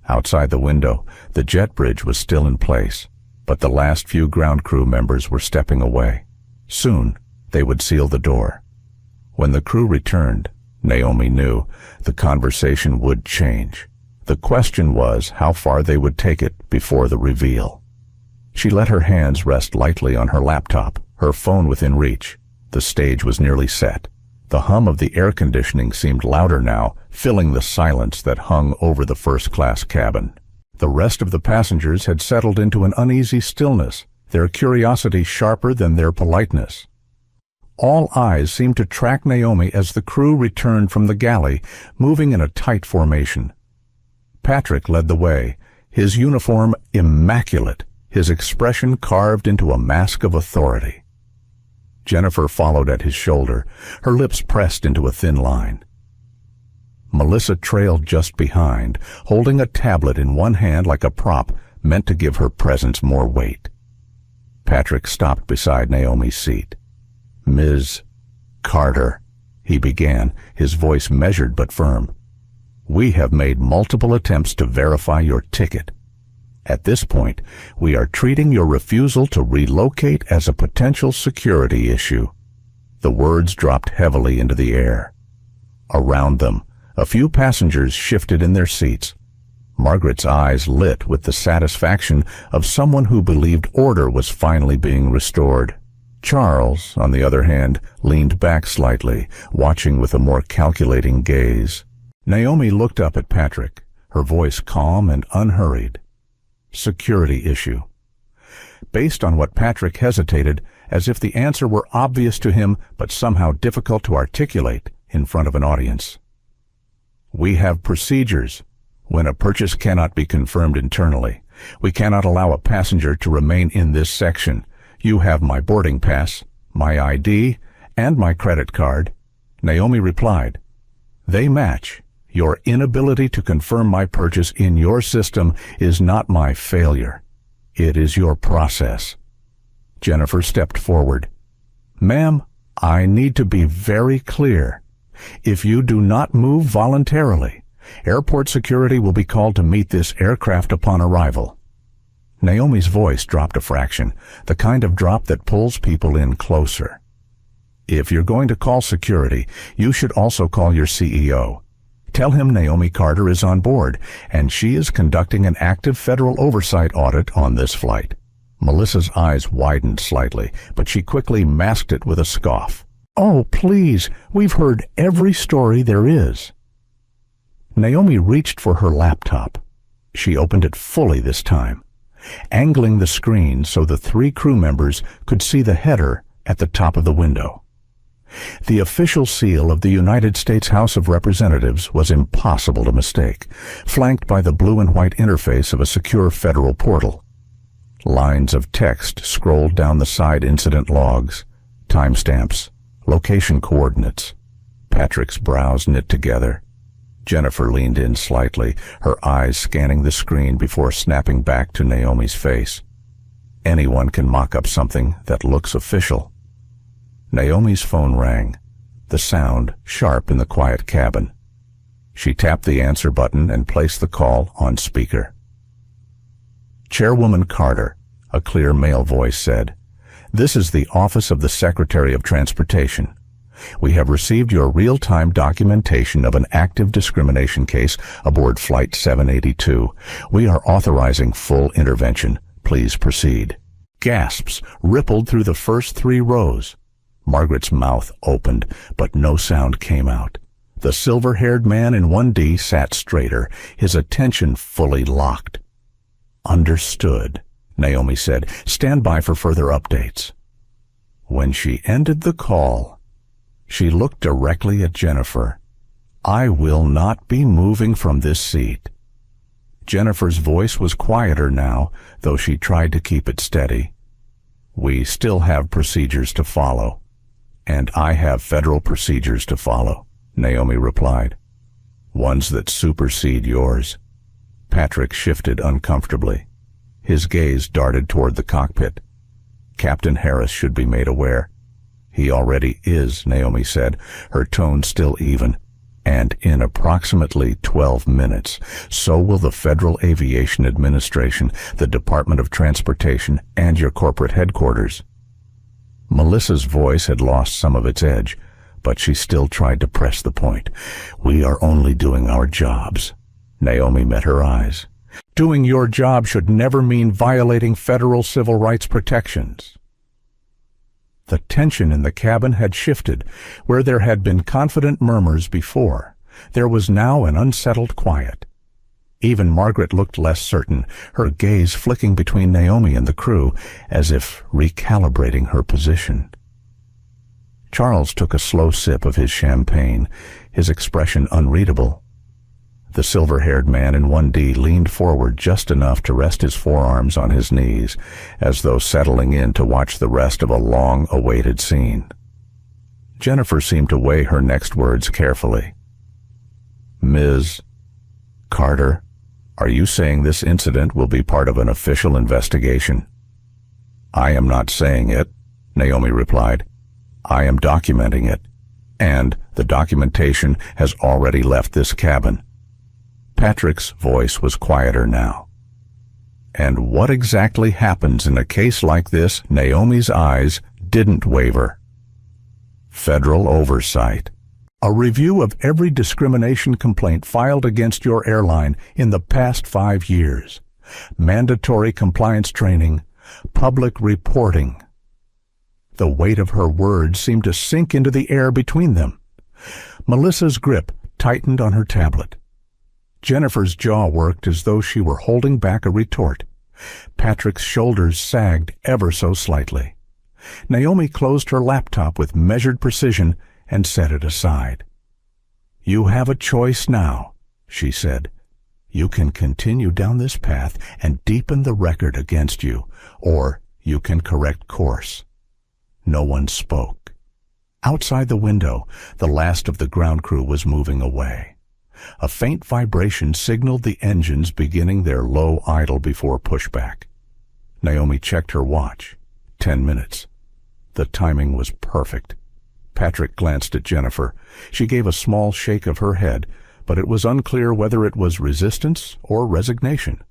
Outside the window, the jet bridge was still in place, but the last few ground crew members were stepping away. Soon, they would seal the door. When the crew returned, Naomi knew, the conversation would change. The question was how far they would take it before the reveal. She let her hands rest lightly on her laptop, her phone within reach. The stage was nearly set. The hum of the air conditioning seemed louder now, filling the silence that hung over the first-class cabin. The rest of the passengers had settled into an uneasy stillness, their curiosity sharper than their politeness. All eyes seemed to track Naomi as the crew returned from the galley, moving in a tight formation. Patrick led the way, his uniform immaculate, his expression carved into a mask of authority. Jennifer followed at his shoulder, her lips pressed into a thin line. Melissa trailed just behind, holding a tablet in one hand like a prop meant to give her presence more weight. Patrick stopped beside Naomi's seat. Ms. Carter, he began, his voice measured but firm. We have made multiple attempts to verify your ticket. At this point, we are treating your refusal to relocate as a potential security issue. The words dropped heavily into the air. Around them, a few passengers shifted in their seats. Margaret's eyes lit with the satisfaction of someone who believed order was finally being restored. Charles, on the other hand, leaned back slightly, watching with a more calculating gaze. Naomi looked up at Patrick, her voice calm and unhurried. Security issue. Based on what Patrick hesitated, as if the answer were obvious to him but somehow difficult to articulate in front of an audience. We have procedures. When a purchase cannot be confirmed internally, we cannot allow a passenger to remain in this section. You have my boarding pass, my ID, and my credit card. Naomi replied, They match. Your inability to confirm my purchase in your system is not my failure. It is your process. Jennifer stepped forward. Ma'am, I need to be very clear. If you do not move voluntarily, airport security will be called to meet this aircraft upon arrival. Naomi's voice dropped a fraction, the kind of drop that pulls people in closer. If you're going to call security, you should also call your CEO. Tell him Naomi Carter is on board, and she is conducting an active federal oversight audit on this flight." Melissa's eyes widened slightly, but she quickly masked it with a scoff. "Oh, please, we've heard every story there is." Naomi reached for her laptop. She opened it fully this time, angling the screen so the 3 crew members could see the header at the top of the window. The official seal of the United States House of Representatives was impossible to mistake, flanked by the blue and white interface of a secure federal portal. Lines of text scrolled down the side incident logs, timestamps, location coordinates. Patrick's brows knit together. Jennifer leaned in slightly, her eyes scanning the screen before snapping back to Naomi's face. Anyone can mock up something that looks official. Naomi's phone rang, the sound sharp in the quiet cabin. She tapped the answer button and placed the call on speaker. "Chairwoman Carter," a clear male voice said, "this is the Office of the Secretary of Transportation. We have received your real-time documentation of an active discrimination case aboard Flight 782. We are authorizing full intervention. Please proceed." Gasps rippled through the first 3 rows. Margaret's mouth opened, but no sound came out. The silver-haired man in 1D sat straighter, his attention fully locked. "Understood," Naomi said. "Stand by for further updates." When she ended the call, she looked directly at Jennifer. "I will not be moving from this seat." Jennifer's voice was quieter now, though she tried to keep it steady. "We still have procedures to follow." "And I have federal procedures to follow," Naomi replied. "Ones that supersede yours." Patrick shifted uncomfortably. His gaze darted toward the cockpit. Captain Harris should be made aware. "He already is," Naomi said, her tone still even. "And in approximately 12 minutes, so will the Federal Aviation Administration, the Department of Transportation, and your corporate headquarters." Melissa's voice had lost some of its edge, but she still tried to press the point. "We are only doing our jobs." Naomi met her eyes. "Doing your job should never mean violating federal civil rights protections." The tension in the cabin had shifted. Where there had been confident murmurs before, there was now an unsettled quiet. Even Margaret looked less certain, her gaze flicking between Naomi and the crew, as if recalibrating her position. Charles took a slow sip of his champagne, his expression unreadable. The silver-haired man in 1D leaned forward just enough to rest his forearms on his knees, as though settling in to watch the rest of a long-awaited scene. Jennifer seemed to weigh her next words carefully. "Ms. Carter, are you saying this incident will be part of an official investigation?" "I am not saying it," Naomi replied. "I am documenting it, and the documentation has already left this cabin." Patrick's voice was quieter now. "And what exactly happens in a case like this?" Naomi's eyes didn't waver. "Federal oversight. A review of every discrimination complaint filed against your airline in the past 5 years. Mandatory compliance training. Public reporting." The weight of her words seemed to sink into the air between them. Melissa's grip tightened on her tablet. Jennifer's jaw worked as though she were holding back a retort. Patrick's shoulders sagged ever so slightly. Naomi closed her laptop with measured precision and set it aside. "You have a choice now," she said. "You can continue down this path and deepen the record against you, or you can correct course." No one spoke. Outside the window, the last of the ground crew was moving away. A faint vibration signaled the engines beginning their low idle before pushback. Naomi checked her watch. 10 minutes. The timing was perfect. Patrick glanced at Jennifer. She gave a small shake of her head, but it was unclear whether it was resistance or resignation.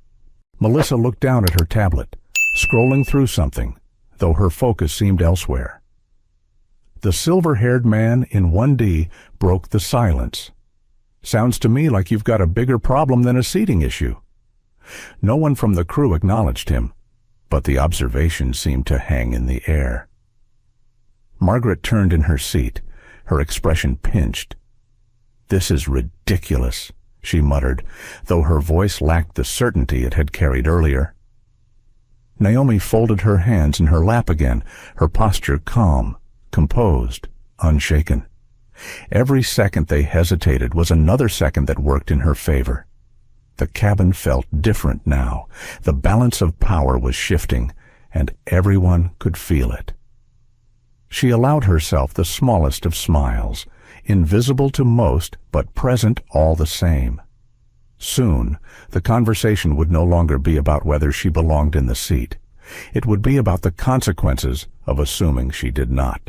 Melissa looked down at her tablet, scrolling through something, though her focus seemed elsewhere. The silver-haired man in 1D broke the silence. Sounds to me like you've got a bigger problem than a seating issue." No one from the crew acknowledged him, but the observation seemed to hang in the air. Margaret turned in her seat, her expression pinched. "This is ridiculous," she muttered, though her voice lacked the certainty it had carried earlier. Naomi folded her hands in her lap again, her posture calm, composed, unshaken. Every second they hesitated was another second that worked in her favor. The cabin felt different now. The balance of power was shifting, and everyone could feel it. She allowed herself the smallest of smiles, invisible to most but present all the same. Soon, the conversation would no longer be about whether she belonged in the seat. It would be about the consequences of assuming she did not.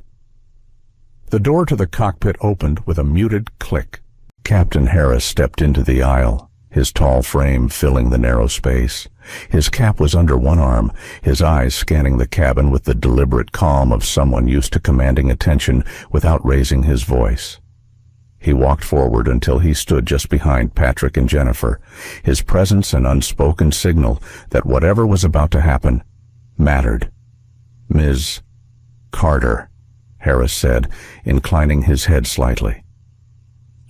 The door to the cockpit opened with a muted click. Captain Harris stepped into the aisle, his tall frame filling the narrow space. His cap was under one arm, his eyes scanning the cabin with the deliberate calm of someone used to commanding attention without raising his voice. He walked forward until he stood just behind Patrick and Jennifer, his presence an unspoken signal that whatever was about to happen mattered. "Ms. Carter," Harris said, inclining his head slightly.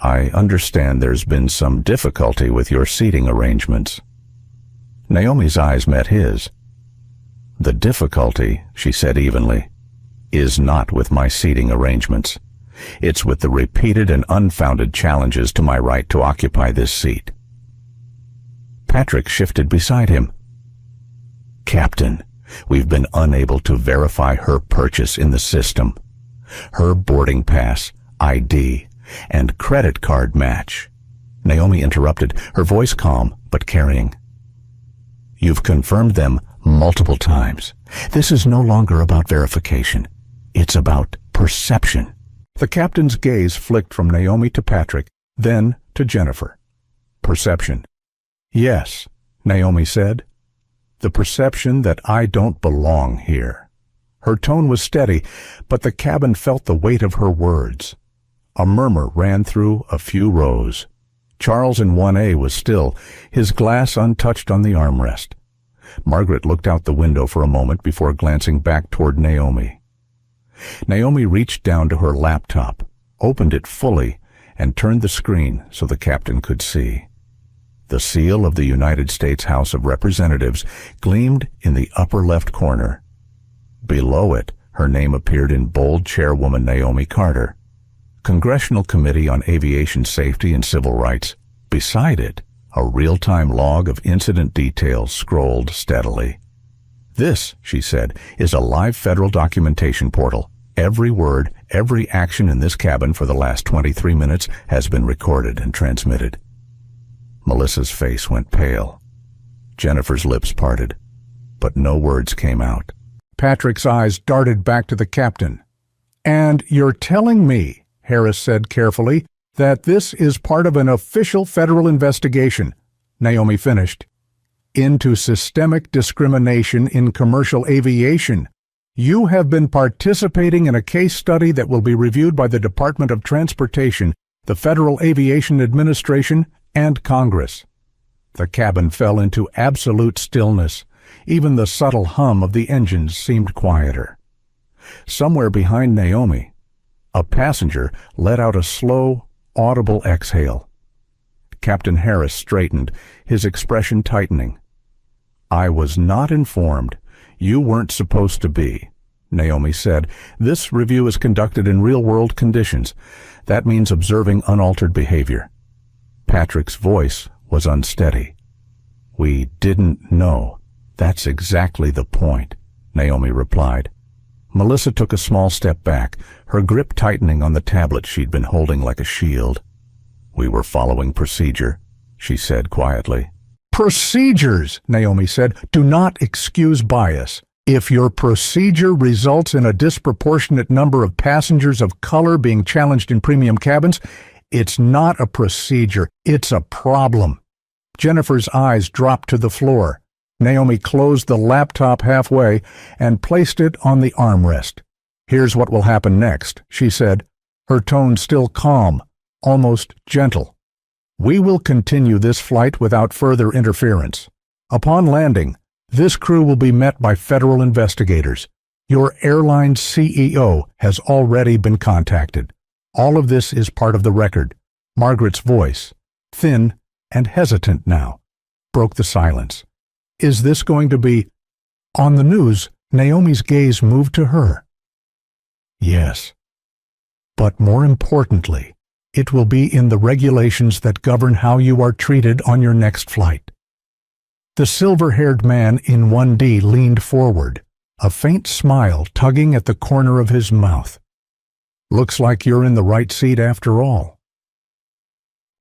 "I understand there's been some difficulty with your seating arrangements." Naomi's eyes met his. "The difficulty," she said evenly, "is not with my seating arrangements. It's with the repeated and unfounded challenges to my right to occupy this seat." Patrick shifted beside him. "Captain, we've been unable to verify her purchase in the system. Her boarding pass, ID, and credit card match." Naomi interrupted, her voice calm but carrying. "You've confirmed them multiple times. This is no longer about verification. It's about perception." The captain's gaze flicked from Naomi to Patrick, then to Jennifer. "Perception." "Yes," Naomi said. "The perception that I don't belong here." Her tone was steady, but the cabin felt the weight of her words. A murmur ran through a few rows. Charles in 1A was still, his glass untouched on the armrest. Margaret looked out the window for a moment before glancing back toward Naomi. Naomi reached down to her laptop, opened it fully, and turned the screen so the captain could see. The seal of the United States House of Representatives gleamed in the upper left corner. Below it, her name appeared in bold Chairwoman Naomi Carter. Congressional Committee on Aviation Safety and Civil Rights. Beside it, a real-time log of incident details scrolled steadily. "This," she said, "is a live federal documentation portal. Every word, every action in this cabin for the last 23 minutes has been recorded and transmitted." Melissa's face went pale. Jennifer's lips parted, but no words came out. Patrick's eyes darted back to the captain. "And you're telling me," Harris said carefully, "that this is part of an official federal investigation," Naomi finished, "into systemic discrimination in commercial aviation. You have been participating in a case study that will be reviewed by the Department of Transportation, the Federal Aviation Administration, and Congress." The cabin fell into absolute stillness. Even the subtle hum of the engines seemed quieter. Somewhere behind Naomi, a passenger let out a slow, audible exhale. Captain Harris straightened, his expression tightening. "I was not informed. You weren't supposed to be," Naomi said. "This review is conducted in real-world conditions. That means observing unaltered behavior." Patrick's voice was unsteady. "We didn't know. That's exactly the point," Naomi replied. Melissa took a small step back, her grip tightening on the tablet she'd been holding like a shield. "We were following procedure," she said quietly. "Procedures," Naomi said, "do not excuse bias. If your procedure results in a disproportionate number of passengers of color being challenged in premium cabins, it's not a procedure, it's a problem." Jennifer's eyes dropped to the floor. Naomi closed the laptop halfway and placed it on the armrest. "Here's what will happen next," she said, her tone still calm, almost gentle. We will continue this flight without further interference. Upon landing, this crew will be met by federal investigators. Your airline's CEO has already been contacted. All of this is part of the record. Margaret's voice, thin and hesitant now, broke the silence. Is this going to be on the news? Naomi's gaze moved to her. Yes. But more importantly, it will be in the regulations that govern how you are treated on your next flight. The silver-haired man in 1D leaned forward, a faint smile tugging at the corner of his mouth. Looks like you're in the right seat after all.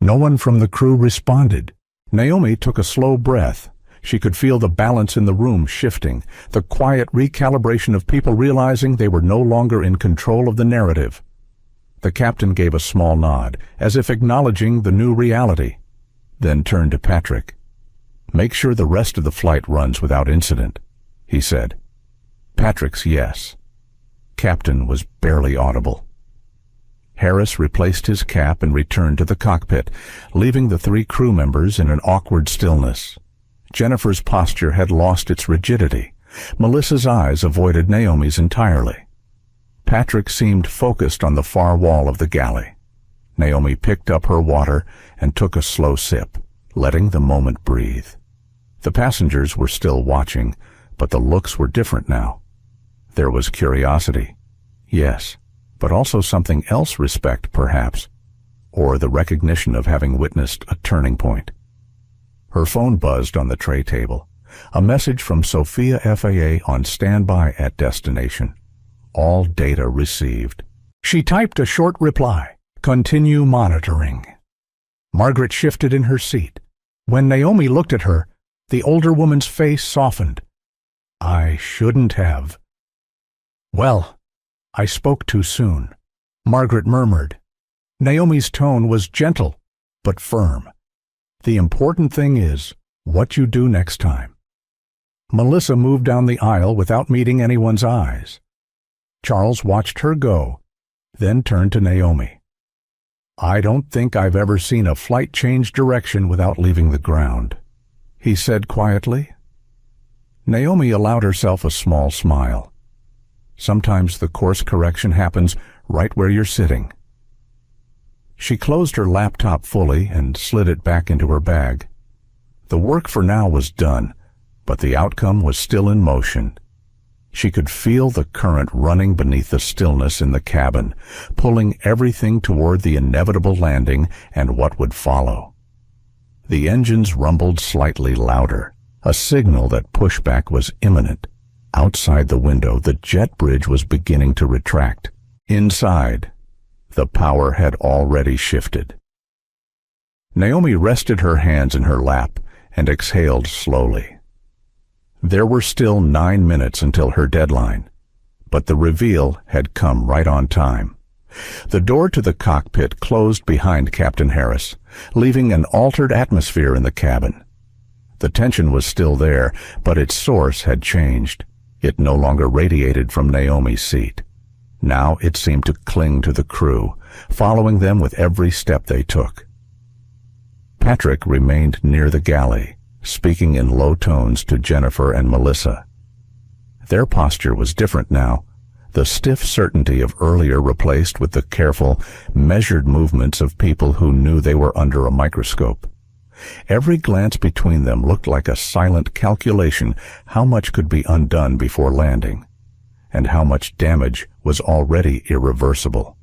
No one from the crew responded. Naomi took a slow breath. She could feel the balance in the room shifting, the quiet recalibration of people realizing they were no longer in control of the narrative. The captain gave a small nod, as if acknowledging the new reality, then turned to Patrick. "Make sure the rest of the flight runs without incident," he said. Patrick's yes. Captain was barely audible. Harris replaced his cap and returned to the cockpit, leaving the 3 crew members in an awkward stillness. Jennifer's posture had lost its rigidity. Melissa's eyes avoided Naomi's entirely. Patrick seemed focused on the far wall of the galley. Naomi picked up her water and took a slow sip, letting the moment breathe. The passengers were still watching, but the looks were different now. There was curiosity, yes, but also something else, respect perhaps, or the recognition of having witnessed a turning point. Her phone buzzed on the tray table. A message from Sophia FAA on standby at destination. All data received. She typed a short reply. Continue monitoring. Margaret shifted in her seat. When Naomi looked at her, the older woman's face softened. I shouldn't have. Well, I spoke too soon, Margaret murmured. Naomi's tone was gentle, but firm. The important thing is what you do next time. Melissa moved down the aisle without meeting anyone's eyes. Charles watched her go, then turned to Naomi. I don't think I've ever seen a flight change direction without leaving the ground, he said quietly. Naomi allowed herself a small smile. Sometimes the course correction happens right where you're sitting. She closed her laptop fully and slid it back into her bag. The work for now was done, but the outcome was still in motion. She could feel the current running beneath the stillness in the cabin, pulling everything toward the inevitable landing and what would follow. The engines rumbled slightly louder, a signal that pushback was imminent. Outside the window, the jet bridge was beginning to retract. Inside, the power had already shifted. Naomi rested her hands in her lap and exhaled slowly. There were still 9 minutes until her deadline, but the reveal had come right on time. The door to the cockpit closed behind Captain Harris, leaving an altered atmosphere in the cabin. The tension was still there, but its source had changed. It no longer radiated from Naomi's seat. Now it seemed to cling to the crew, following them with every step they took. Patrick remained near the galley, speaking in low tones to Jennifer and Melissa. Their posture was different now, the stiff certainty of earlier replaced with the careful, measured movements of people who knew they were under a microscope. Every glance between them looked like a silent calculation how much could be undone before landing, and how much damage was already irreversible.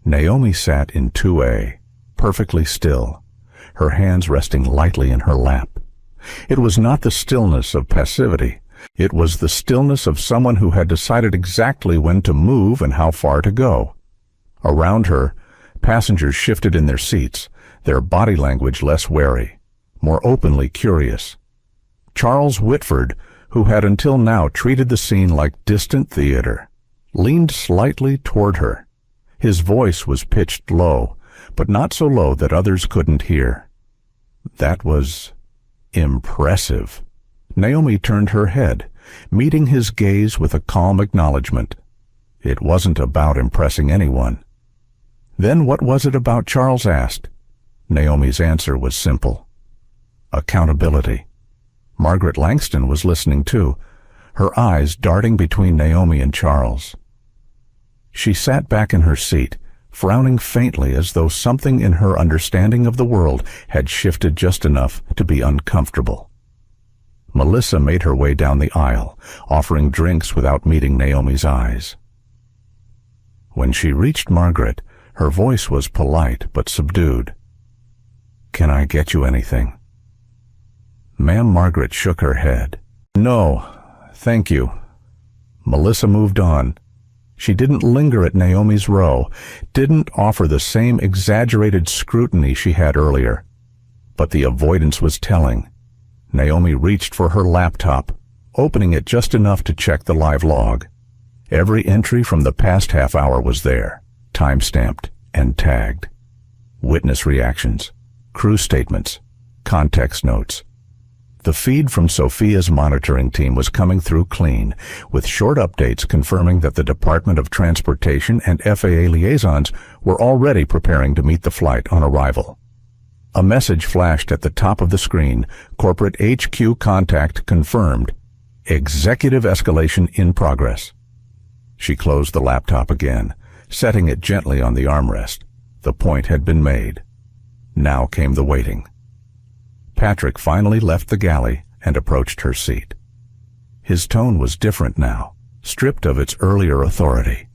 Naomi sat in 2A, perfectly still, her hands resting lightly in her lap. It was not the stillness of passivity. It was the stillness of someone who had decided exactly when to move and how far to go. Around her, passengers shifted in their seats, their body language less wary, more openly curious. Charles Whitford, who had until now treated the scene like distant theater, leaned slightly toward her. His voice was pitched low, but not so low that others couldn't hear. That was impressive. Naomi turned her head, meeting his gaze with a calm acknowledgement. It wasn't about impressing anyone. Then what was it about? Charles asked. Naomi's answer was simple. Accountability. Margaret Langston was listening too, her eyes darting between Naomi and Charles. She sat back in her seat, frowning faintly as though something in her understanding of the world had shifted just enough to be uncomfortable. Melissa made her way down the aisle, offering drinks without meeting Naomi's eyes. When she reached Margaret, her voice was polite but subdued. "Can I get you anything?" Ma'am Margaret shook her head. "No, thank you." Melissa moved on. She didn't linger at Naomi's row, didn't offer the same exaggerated scrutiny she had earlier. But the avoidance was telling. Naomi reached for her laptop, opening it just enough to check the live log. Every entry from the past half hour was there, time-stamped and tagged. Witness reactions, crew statements, context notes. The feed from Sophia's monitoring team was coming through clean, with short updates confirming that the Department of Transportation and FAA liaisons were already preparing to meet the flight on arrival. A message flashed at the top of the screen, Corporate HQ contact confirmed. Executive escalation in progress. She closed the laptop again, setting it gently on the armrest. The point had been made. Now came the waiting. Patrick finally left the galley and approached her seat. His tone was different now, stripped of its earlier authority.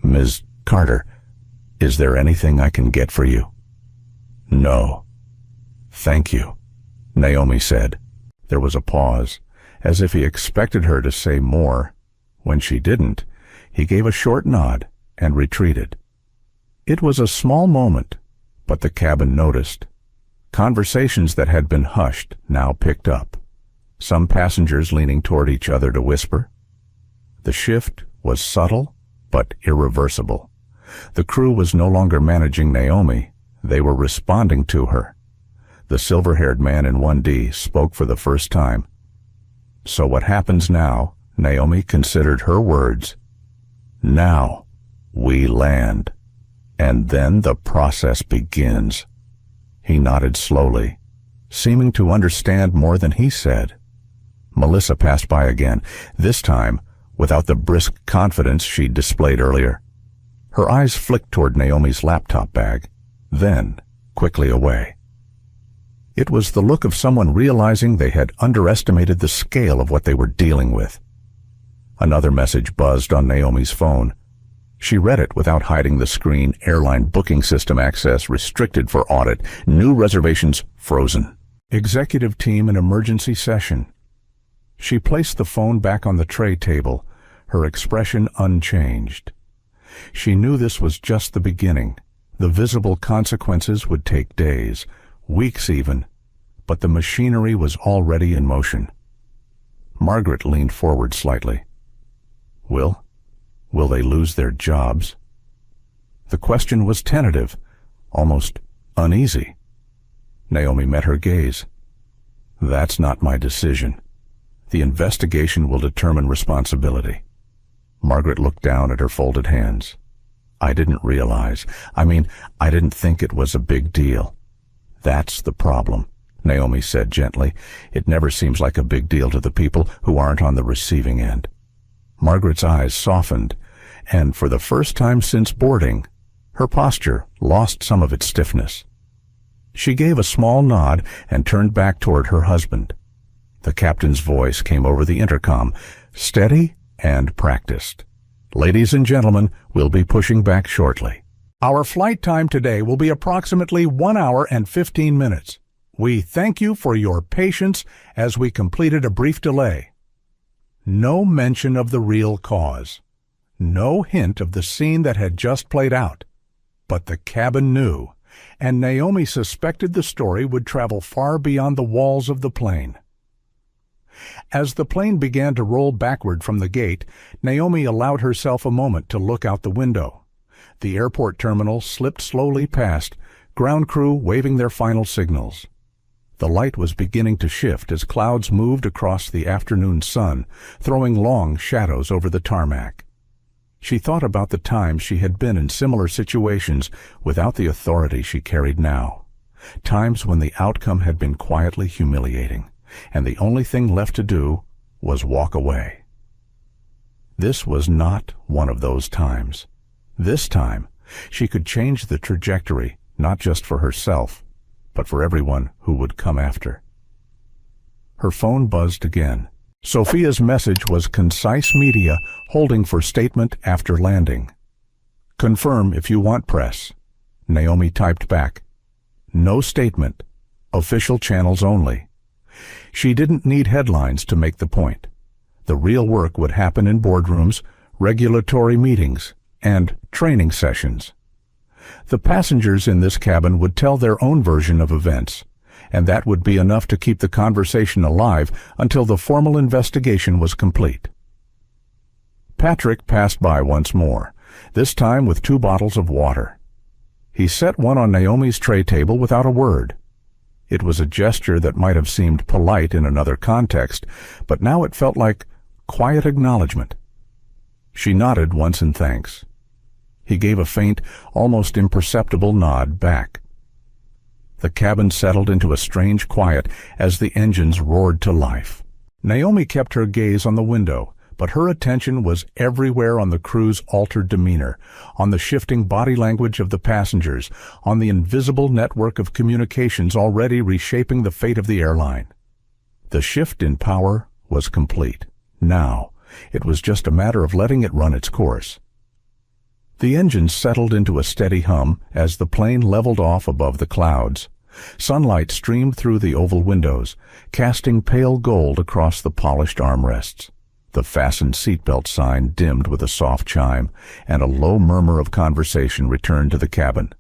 "Ms. Carter, is there anything I can get for you?" "No." "Thank you," Naomi said. There was a pause, as if he expected her to say more. When she didn't, he gave a short nod and retreated. It was a small moment, but the cabin noticed. Conversations that had been hushed now picked up, some passengers leaning toward each other to whisper. The shift was subtle but irreversible. The crew was no longer managing Naomi, they were responding to her. The silver-haired man in 1D spoke for the first time. "So what happens now?" Naomi considered her words. "Now we land, and then the process begins." He nodded slowly, seeming to understand more than he said. Melissa passed by again, this time without the brisk confidence she'd displayed earlier. Her eyes flicked toward Naomi's laptop bag, then quickly away. It was the look of someone realizing they had underestimated the scale of what they were dealing with. Another message buzzed on Naomi's phone. She read it without hiding the screen. Airline booking system access restricted for audit. New reservations frozen. Executive team in emergency session. She placed the phone back on the tray table, her expression unchanged. She knew this was just the beginning. The visible consequences would take days, weeks even, but the machinery was already in motion. Margaret leaned forward slightly. Will they lose their jobs? The question was tentative, almost uneasy. Naomi met her gaze. "That's not my decision. The investigation will determine responsibility." Margaret looked down at her folded hands. "I didn't realize. I didn't think it was a big deal." "That's the problem," Naomi said gently. "It never seems like a big deal to the people who aren't on the receiving end." Margaret's eyes softened, and for the first time since boarding, her posture lost some of its stiffness. She gave a small nod and turned back toward her husband. The captain's voice came over the intercom, steady and practiced. "Ladies and gentlemen, we'll be pushing back shortly. Our flight time today will be approximately 1 hour and 15 minutes. We thank you for your patience as we completed a brief delay." No mention of the real cause. No hint of the scene that had just played out. But the cabin knew, and Naomi suspected the story would travel far beyond the walls of the plane. As the plane began to roll backward from the gate, Naomi allowed herself a moment to look out the window. The airport terminal slipped slowly past, ground crew waving their final signals. The light was beginning to shift as clouds moved across the afternoon sun, throwing long shadows over the tarmac. She thought about the times she had been in similar situations without the authority she carried now. times when the outcome had been quietly humiliating, and the only thing left to do was walk away. This was not one of those times. This time, she could change the trajectory, not just for herself, but for everyone who would come after. Her phone buzzed again. Sophia's message was concise media holding for statement after landing. "Confirm if you want press." Naomi typed back. "No statement. Official channels only." She didn't need headlines to make the point. The real work would happen in boardrooms, regulatory meetings, and training sessions. The passengers in this cabin would tell their own version of events, and that would be enough to keep the conversation alive until the formal investigation was complete. Patrick passed by once more, this time with 2 bottles of water. He set one on Naomi's tray table without a word. It was a gesture that might have seemed polite in another context, but now it felt like quiet acknowledgement. She nodded once in thanks. He gave a faint, almost imperceptible nod back. The cabin settled into a strange quiet as the engines roared to life. Naomi kept her gaze on the window, but her attention was everywhere on the crew's altered demeanor, on the shifting body language of the passengers, on the invisible network of communications already reshaping the fate of the airline. The shift in power was complete. Now, it was just a matter of letting it run its course. The engines settled into a steady hum as the plane leveled off above the clouds. Sunlight streamed through the oval windows, casting pale gold across the polished armrests. The fastened seatbelt sign dimmed with a soft chime, and a low murmur of conversation returned to the cabin.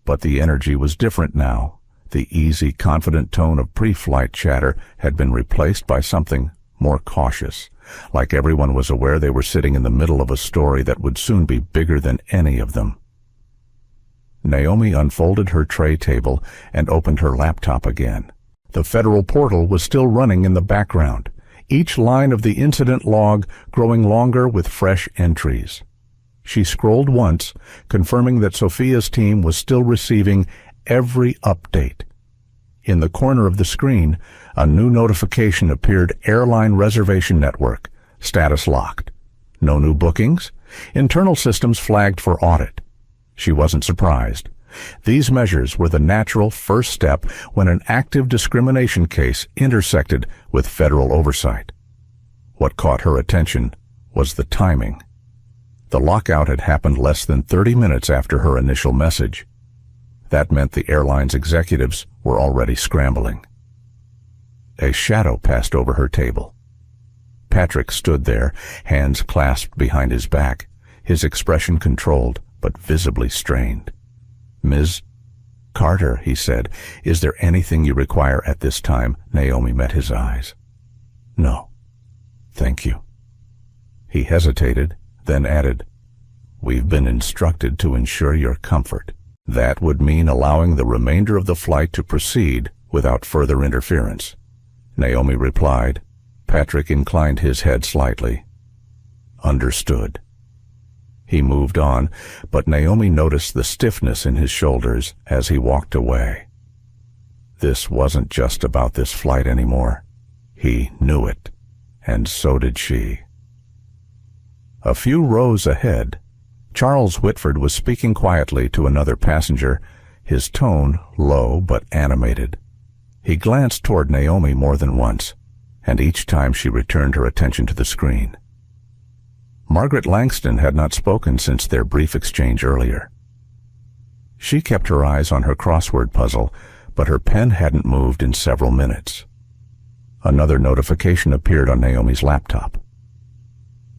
But the energy was different now. The easy, confident tone of pre-flight chatter had been replaced by something more cautious, like everyone was aware they were sitting in the middle of a story that would soon be bigger than any of them. Naomi unfolded her tray table and opened her laptop again. The federal portal was still running in the background, each line of the incident log growing longer with fresh entries. She scrolled once, confirming that Sophia's team was still receiving every update. In the corner of the screen, a new notification appeared: Airline Reservation Network, status locked. No new bookings? Internal systems flagged for audit. She wasn't surprised. These measures were the natural first step when an active discrimination case intersected with federal oversight. What caught her attention was the timing. The lockout had happened less than 30 minutes after her initial message. That meant the airline's executives were already scrambling. A shadow passed over her table. Patrick stood there, hands clasped behind his back, his expression controlled but visibly strained. "Ms. Carter," he said, "is there anything you require at this time?" Naomi met his eyes. "No, thank you." He hesitated, then added, "We've been instructed to ensure your comfort. That would mean allowing the remainder of the flight to proceed without further interference." Naomi replied. Patrick inclined his head slightly. "Understood." He moved on, but Naomi noticed the stiffness in his shoulders as he walked away. This wasn't just about this flight anymore. He knew it, and so did she. A few rows ahead, Charles Whitford was speaking quietly to another passenger, his tone low but animated. He glanced toward Naomi more than once, and each time she returned her attention to the screen. Margaret Langston had not spoken since their brief exchange earlier. She kept her eyes on her crossword puzzle, but her pen hadn't moved in several minutes. Another notification appeared on Naomi's laptop.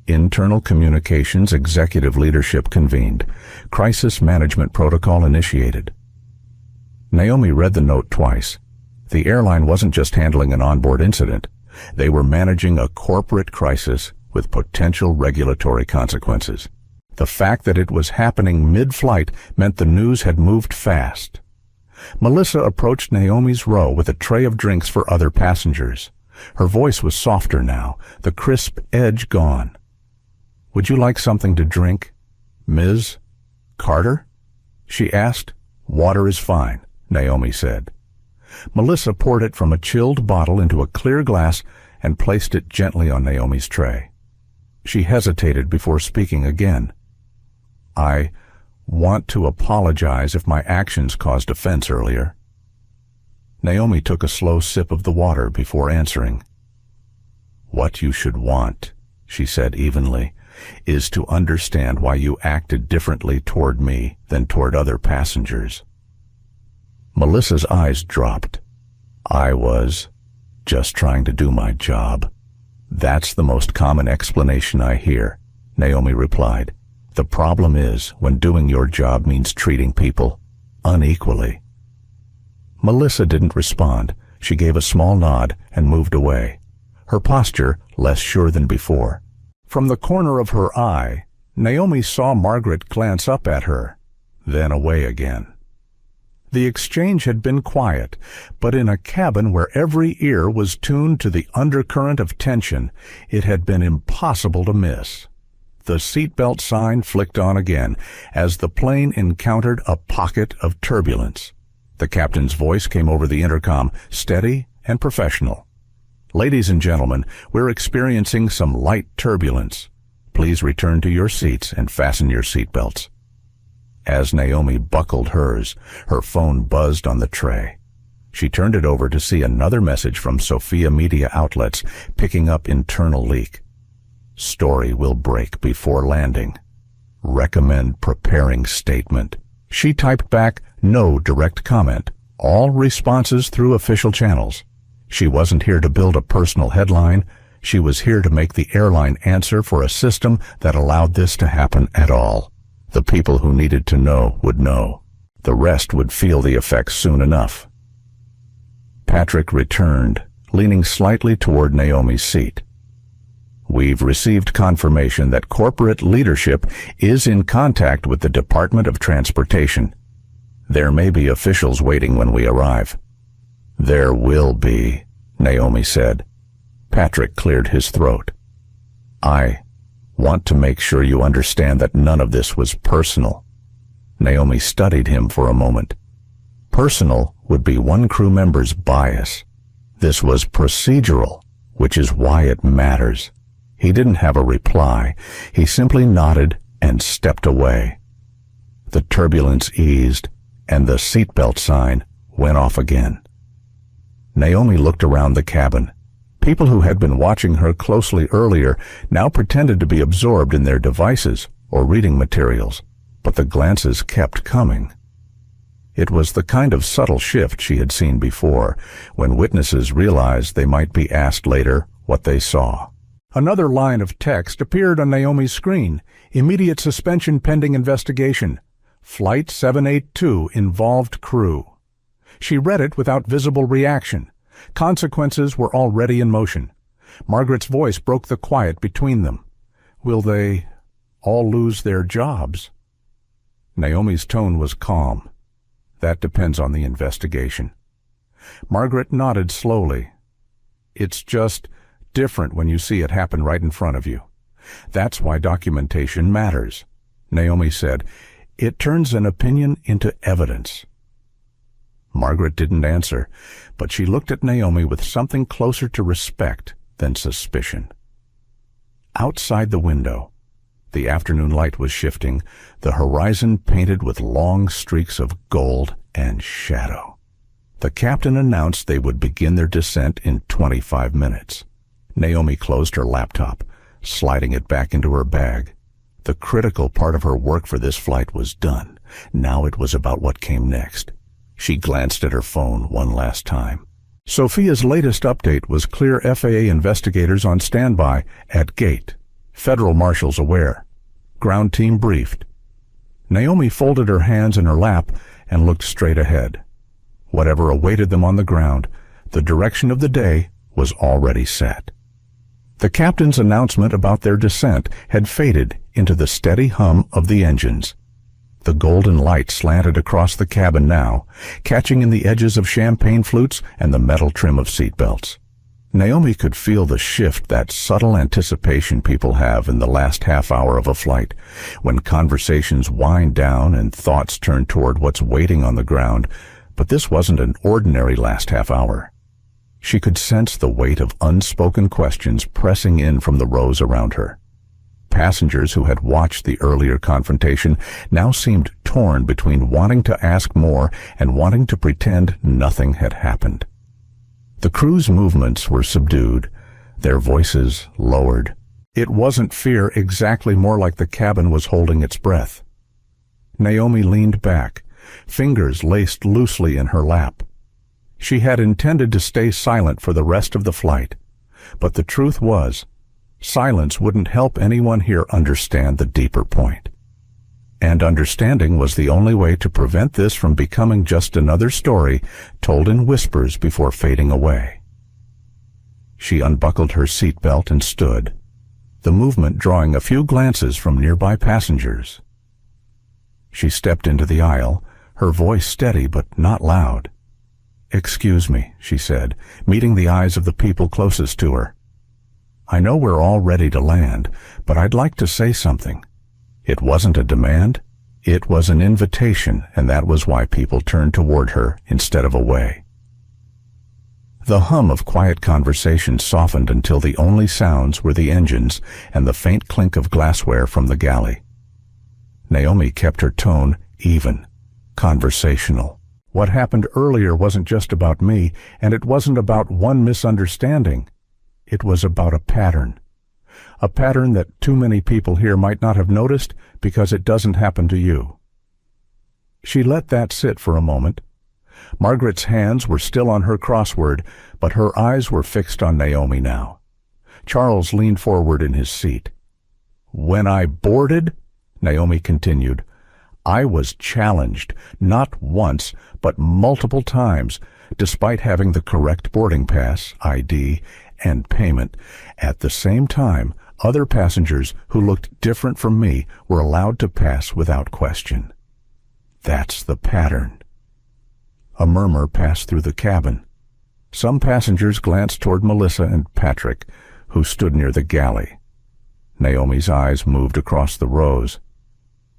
Internal Communications Executive Leadership convened. Crisis Management Protocol initiated. Naomi read the note twice. The airline wasn't just handling an onboard incident. They were managing a corporate crisis with potential regulatory consequences. The fact that it was happening mid-flight meant the news had moved fast. Melissa approached Naomi's row with a tray of drinks for other passengers. Her voice was softer now, the crisp edge gone. "Would you like something to drink, Ms. Carter?" she asked. "Water is fine." Naomi said. Melissa poured it from a chilled bottle into a clear glass and placed it gently on Naomi's tray. She hesitated before speaking again. I want to apologize if my actions caused offense earlier. Naomi took a slow sip of the water before answering. What you should want, she said evenly, is to understand why you acted differently toward me than toward other passengers. Melissa's eyes dropped. I was just trying to do my job. That's the most common explanation I hear, Naomi replied. The problem is when doing your job means treating people unequally. Melissa didn't respond. She gave a small nod and moved away, her posture less sure than before. From the corner of her eye, Naomi saw Margaret glance up at her, then away again. The exchange had been quiet, but in a cabin where every ear was tuned to the undercurrent of tension, it had been impossible to miss. The seatbelt sign flicked on again as the plane encountered a pocket of turbulence. The captain's voice came over the intercom, steady and professional. Ladies and gentlemen, we're experiencing some light turbulence. Please return to your seats and fasten your seatbelts. As Naomi buckled hers, her phone buzzed on the tray. She turned it over to see another message from Sophia Media Outlets picking up internal leak. Story will break before landing. Recommend preparing statement. She typed back, no direct comment, all responses through official channels. She wasn't here to build a personal headline. She was here to make the airline answer for a system that allowed this to happen at all. The people who needed to know would know. The rest would feel the effects soon enough. Patrick returned, leaning slightly toward Naomi's seat. We've received confirmation that corporate leadership is in contact with the Department of Transportation. There may be officials waiting when we arrive. There will be, Naomi said. Patrick cleared his throat. I want to make sure you understand that none of this was personal. Naomi studied him for a moment. Personal would be one crew member's bias. This was procedural, which is why it matters. He didn't have a reply. He simply nodded and stepped away. The turbulence eased, and the seatbelt sign went off again. Naomi looked around the cabin. People who had been watching her closely earlier now pretended to be absorbed in their devices or reading materials, but the glances kept coming. It was the kind of subtle shift she had seen before, when witnesses realized they might be asked later what they saw. Another line of text appeared on Naomi's screen. Immediate suspension pending investigation. Flight 782 involved crew. She read it without visible reaction. Consequences were already in motion. Margaret's voice broke the quiet between them. Will they all lose their jobs? Naomi's tone was calm. That depends on the investigation. Margaret nodded slowly. It's just different when you see it happen right in front of you. That's why documentation matters, Naomi said. It turns an opinion into evidence. Margaret didn't answer, but she looked at Naomi with something closer to respect than suspicion. Outside the window, the afternoon light was shifting, the horizon painted with long streaks of gold and shadow. The captain announced they would begin their descent in 25 minutes. Naomi closed her laptop, sliding it back into her bag. The critical part of her work for this flight was done. Now it was about what came next. She glanced at her phone one last time. Sophia's latest update was clear FAA investigators on standby at gate. Federal marshals aware. Ground team briefed. Naomi folded her hands in her lap and looked straight ahead. Whatever awaited them on the ground, the direction of the day was already set. The captain's announcement about their descent had faded into the steady hum of the engines. The golden light slanted across the cabin now, catching in the edges of champagne flutes and the metal trim of seatbelts. Naomi could feel the shift, that subtle anticipation people have in the last half hour of a flight, when conversations wind down and thoughts turn toward what's waiting on the ground, But this wasn't an ordinary last half hour. She could sense the weight of unspoken questions pressing in from the rows around her. Passengers who had watched the earlier confrontation now seemed torn between wanting to ask more and wanting to pretend nothing had happened. The crew's movements were subdued, their voices lowered. It wasn't fear exactly, more like the cabin was holding its breath. Naomi leaned back, fingers laced loosely in her lap. She had intended to stay silent for the rest of the flight, but the truth was, silence wouldn't help anyone here understand the deeper point. And understanding was the only way to prevent this from becoming just another story told in whispers before fading away. She unbuckled her seatbelt and stood, the movement drawing a few glances from nearby passengers. She stepped into the aisle, her voice steady but not loud. "Excuse me," she said, meeting the eyes of the people closest to her. "I know we're all ready to land, but I'd like to say something." It wasn't a demand, it was an invitation, and that was why people turned toward her instead of away. The hum of quiet conversation softened until the only sounds were the engines and the faint clink of glassware from the galley. Naomi kept her tone even, conversational. What happened earlier wasn't just about me, and it wasn't about one misunderstanding. It was about a pattern that too many people here might not have noticed because it doesn't happen to you. She let that sit for a moment. Margaret's hands were still on her crossword, but her eyes were fixed on Naomi now. Charles leaned forward in his seat. "When I boarded," Naomi continued, "I was challenged, not once, but multiple times, despite having the correct boarding pass, ID, and payment. At the same time, other passengers who looked different from me were allowed to pass without question. That's the pattern." A murmur passed through the cabin. Some passengers glanced toward Melissa and Patrick, who stood near the galley. Naomi's eyes moved across the rows.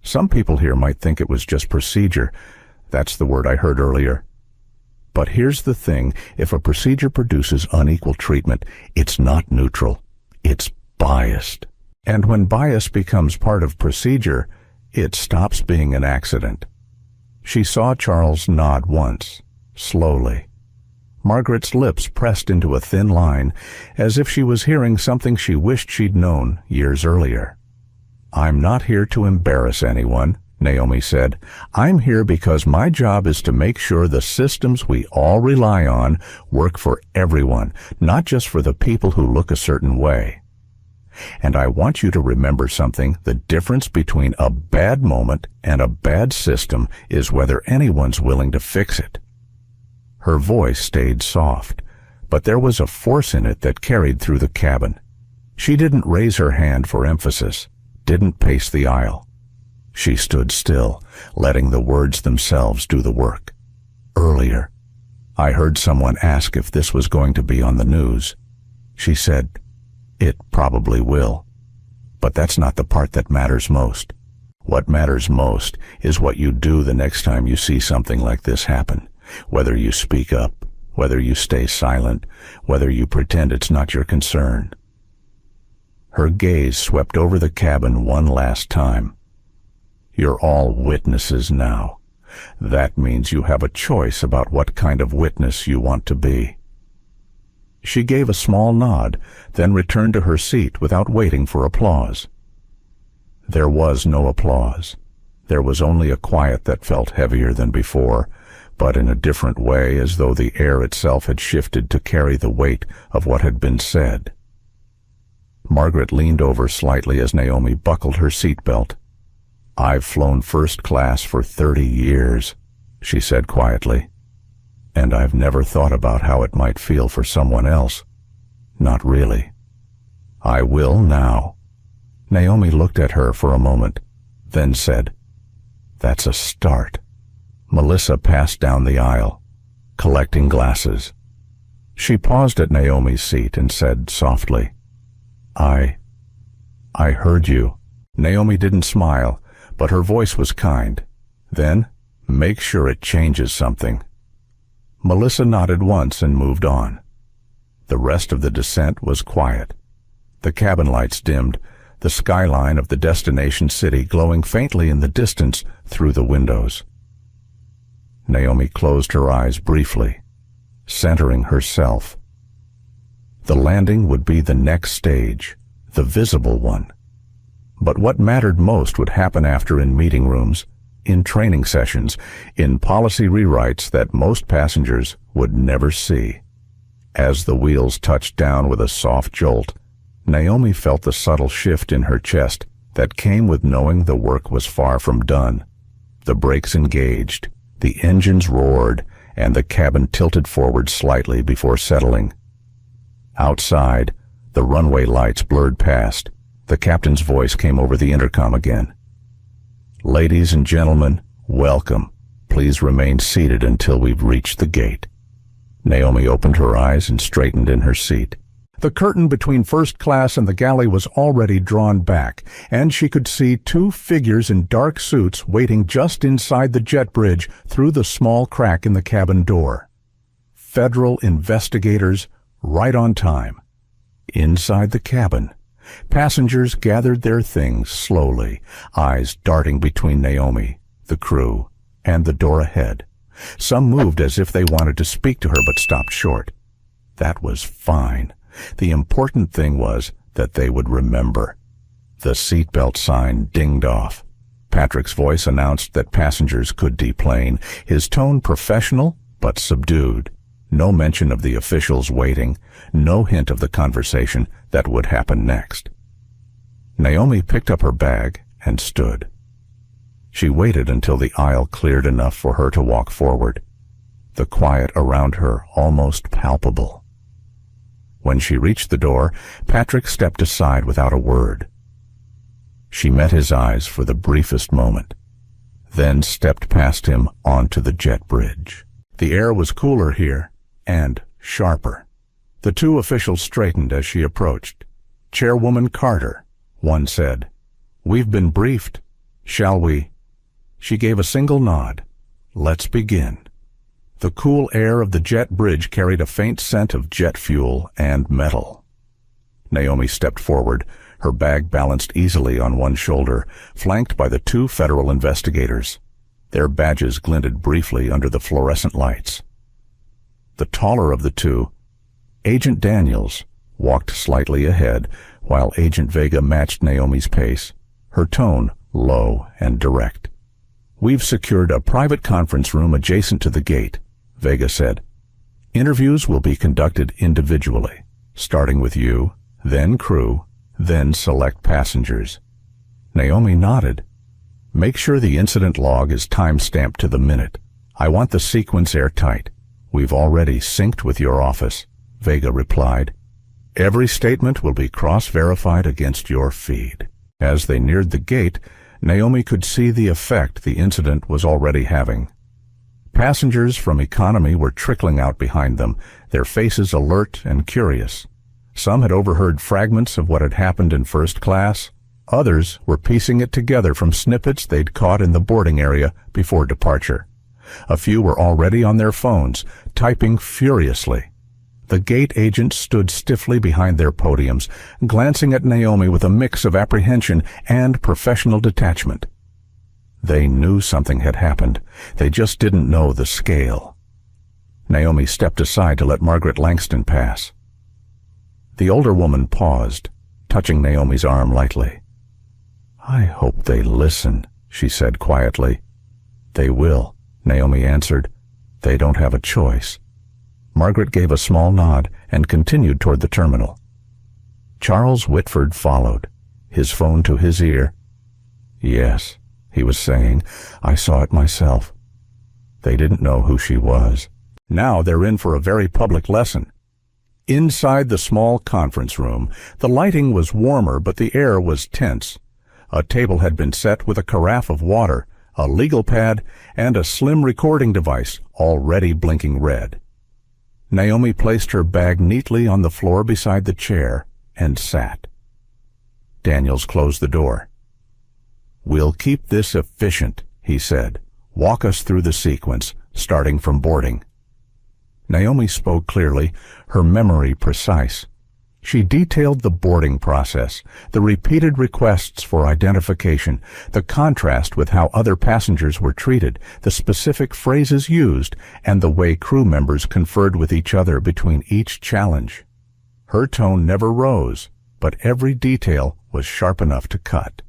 "Some people here might think it was just procedure. That's the word I heard earlier. But here's the thing, if a procedure produces unequal treatment, it's not neutral. It's biased. And when bias becomes part of procedure, it stops being an accident." She saw Charles nod once, slowly. Margaret's lips pressed into a thin line, as if she was hearing something she wished she'd known years earlier. "I'm not here to embarrass anyone," Naomi said. "I'm here because my job is to make sure the systems we all rely on work for everyone, not just for the people who look a certain way. And I want you to remember something. The difference between a bad moment and a bad system is whether anyone's willing to fix it." Her voice stayed soft, but there was a force in it that carried through the cabin. She didn't raise her hand for emphasis, didn't pace the aisle. She stood still, letting the words themselves do the work. "Earlier, I heard someone ask if this was going to be on the news. She said, 'It probably will.' But that's not the part that matters most. What matters most is what you do the next time you see something like this happen. Whether you speak up, whether you stay silent, whether you pretend it's not your concern." Her gaze swept over the cabin one last time. "You're all witnesses now. That means you have a choice about what kind of witness you want to be." She gave a small nod, then returned to her seat without waiting for applause. There was no applause. There was only a quiet that felt heavier than before, but in a different way, as though the air itself had shifted to carry the weight of what had been said. Margaret leaned over slightly as Naomi buckled her seatbelt. "I've flown first class for 30 years, she said quietly. "And I've never thought about how it might feel for someone else. Not really. I will now." Naomi looked at her for a moment, then said, "That's a start." Melissa passed down the aisle, collecting glasses. She paused at Naomi's seat and said softly, I heard you." Naomi didn't smile, but her voice was kind. Then, "Make sure it changes something. Melissa nodded once and moved on. The rest of the descent was quiet. The cabin lights dimmed, the skyline of the destination city glowing faintly in the distance through the windows. Naomi closed her eyes briefly, centering herself. The landing would be the next stage, the visible one. But what mattered most would happen after, in meeting rooms, in training sessions, in policy rewrites that most passengers would never see. As the wheels touched down with a soft jolt, Naomi felt the subtle shift in her chest that came with knowing the work was far from done. The brakes engaged, the engines roared, and the cabin tilted forward slightly before settling. Outside, the runway lights blurred past. The captain's voice came over the intercom again. "Ladies and gentlemen, welcome. Please remain seated until we've reached the gate." Naomi opened her eyes and straightened in her seat. The curtain between first class and the galley was already drawn back, and she could see two figures in dark suits waiting just inside the jet bridge through the small crack in the cabin door. Federal investigators, right on time. Inside the cabin, passengers gathered their things slowly, eyes darting between Naomi, the crew, and the door ahead. Some moved as if they wanted to speak to her but stopped short. That was fine. The important thing was that they would remember. The seatbelt sign dinged off. Patrick's voice announced that passengers could deplane, his tone professional but subdued. No mention of the officials waiting, no hint of the conversation that would happen next. Naomi picked up her bag and stood. She waited until the aisle cleared enough for her to walk forward, the quiet around her almost palpable. When she reached the door, Patrick stepped aside without a word. She met his eyes for the briefest moment, then stepped past him onto the jet bridge. The air was cooler here, and sharper. The two officials straightened as she approached. "Chairwoman Carter," one said. "We've been briefed. Shall we?" She gave a single nod. "Let's begin." The cool air of the jet bridge carried a faint scent of jet fuel and metal. Naomi stepped forward, her bag balanced easily on one shoulder, flanked by the two federal investigators. Their badges glinted briefly under the fluorescent lights. The taller of the two, Agent Daniels, walked slightly ahead, while Agent Vega matched Naomi's pace, her tone low and direct. "We've secured a private conference room adjacent to the gate," Vega said. "Interviews will be conducted individually, starting with you, then crew, then select passengers." Naomi nodded. "Make sure the incident log is time-stamped to the minute. I want the sequence airtight. We've already synced with your office," Vega replied. "Every statement will be cross-verified against your feed." As they neared the gate, Naomi could see the effect the incident was already having. Passengers from economy were trickling out behind them, their faces alert and curious. Some had overheard fragments of what had happened in first class. Others were piecing it together from snippets they'd caught in the boarding area before departure. A few were already on their phones, typing furiously. The gate agents stood stiffly behind their podiums, glancing at Naomi with a mix of apprehension and professional detachment. They knew something had happened. They just didn't know the scale. Naomi stepped aside to let Margaret Langston pass. The older woman paused, touching Naomi's arm lightly. "I hope they listen," she said quietly. "They will," Naomi answered. "They don't have a choice." Margaret gave a small nod and continued toward the terminal. Charles Whitford followed, his phone to his ear. "Yes," he was saying, "I saw it myself. They didn't know who she was. Now they're in for a very public lesson." Inside the small conference room, the lighting was warmer, but the air was tense. A table had been set with a carafe of water, a legal pad, and a slim recording device already blinking red. Naomi placed her bag neatly on the floor beside the chair and sat. Daniels closed the door. "We'll keep this efficient," he said. "Walk us through the sequence, starting from boarding." Naomi spoke clearly, her memory precise. She detailed the boarding process, the repeated requests for identification, the contrast with how other passengers were treated, the specific phrases used, and the way crew members conferred with each other between each challenge. Her tone never rose, but every detail was sharp enough to cut.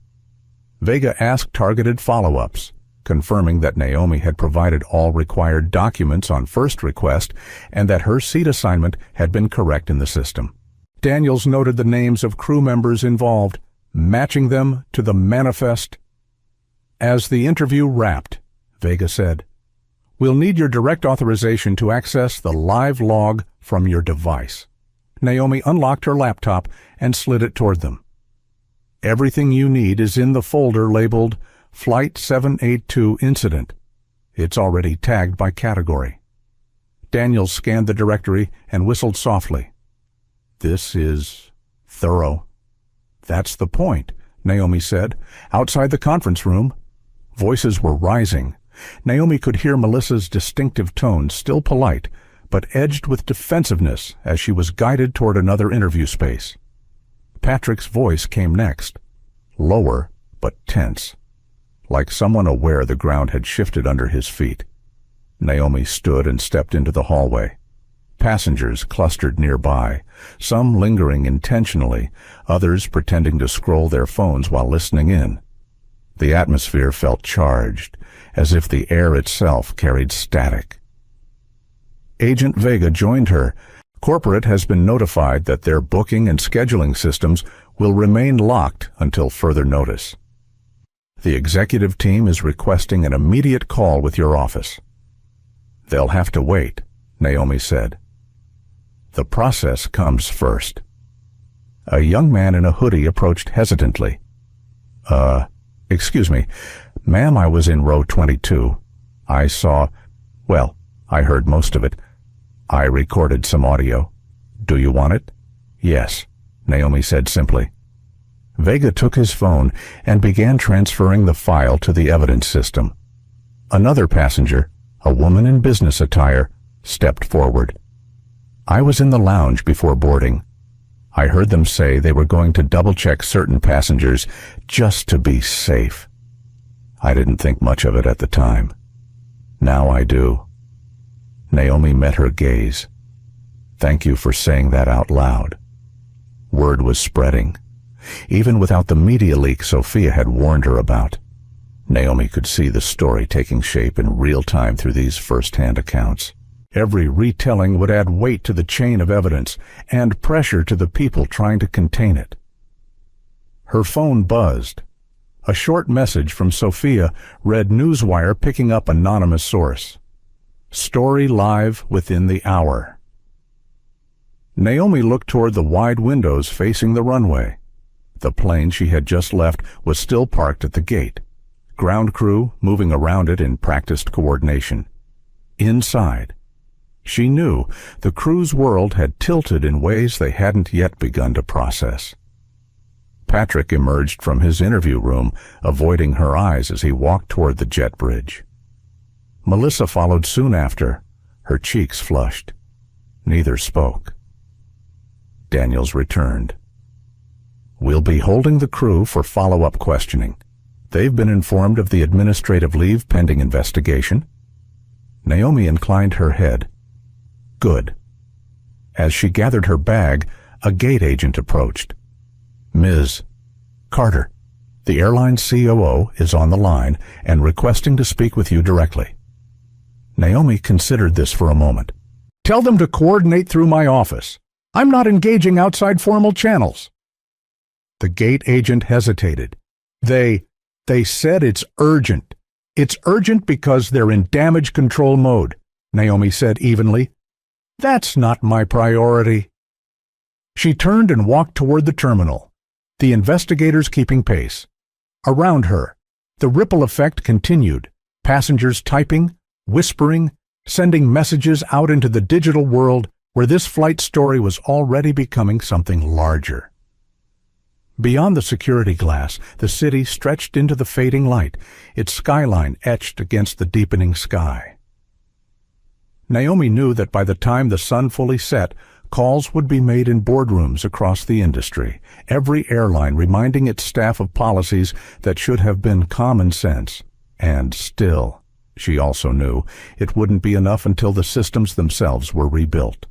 Vega asked targeted follow-ups, confirming that Naomi had provided all required documents on first request and that her seat assignment had been correct in the system. Daniels noted the names of crew members involved, matching them to the manifest. As the interview wrapped, Vega said, "We'll need your direct authorization to access the live log from your device." Naomi unlocked her laptop and slid it toward them. "Everything you need is in the folder labeled Flight 782 Incident. It's already tagged by category." Daniels scanned the directory and whistled softly. "This is thorough." "That's the point," Naomi said. Outside the conference room, voices were rising. Naomi could hear Melissa's distinctive tone, still polite, but edged with defensiveness as she was guided toward another interview space. Patrick's voice came next, lower but tense, like someone aware the ground had shifted under his feet. Naomi stood and stepped into the hallway. Passengers clustered nearby, some lingering intentionally, others pretending to scroll their phones while listening in. The atmosphere felt charged, as if the air itself carried static. Agent Vega joined her. Corporate has been notified that their booking and scheduling systems will remain locked until further notice. The executive team is requesting an immediate call with your office. "They'll have to wait," Naomi said. "The process comes first." A young man in a hoodie approached hesitantly. Excuse me, ma'am, I was in row 22. I heard most of it. I recorded some audio. Do you want it?" "Yes," Naomi said simply. Vega took his phone and began transferring the file to the evidence system. Another passenger, a woman in business attire, stepped forward. "I was in the lounge before boarding. I heard them say they were going to double-check certain passengers just to be safe. I didn't think much of it at the time. Now I do." Naomi met her gaze. "Thank you for saying that out loud." Word was spreading. Even without the media leak Sophia had warned her about, Naomi could see the story taking shape in real time through these first-hand accounts. Every retelling would add weight to the chain of evidence and pressure to the people trying to contain it. Her phone buzzed. A short message from Sophia read Newswire picking up anonymous source. "Story live within the hour." Naomi looked toward the wide windows facing the runway. The plane she had just left was still parked at the gate, ground crew moving around it in practiced coordination. Inside, she knew the crew's world had tilted in ways they hadn't yet begun to process. Patrick emerged from his interview room, avoiding her eyes as he walked toward the jet bridge. Melissa followed soon after, her cheeks flushed. Neither spoke. Daniels returned. "We'll be holding the crew for follow-up questioning. They've been informed of the administrative leave pending investigation." Naomi inclined her head. "Good." As she gathered her bag, a gate agent approached. "Ms. Carter, the airline COO is on the line and requesting to speak with you directly." Naomi considered this for a moment. "Tell them to coordinate through my office. I'm not engaging outside formal channels." The gate agent hesitated. They said it's urgent. It's urgent because they're in damage control mode," Naomi said evenly. "That's not my priority." She turned and walked toward the terminal, the investigators keeping pace. Around her, the ripple effect continued, passengers typing, whispering, sending messages out into the digital world where this flight story was already becoming something larger. Beyond the security glass, the city stretched into the fading light, its skyline etched against the deepening sky. Naomi knew that by the time the sun fully set, calls would be made in boardrooms across the industry, every airline reminding its staff of policies that should have been common sense. And still, she also knew, it wouldn't be enough until the systems themselves were rebuilt.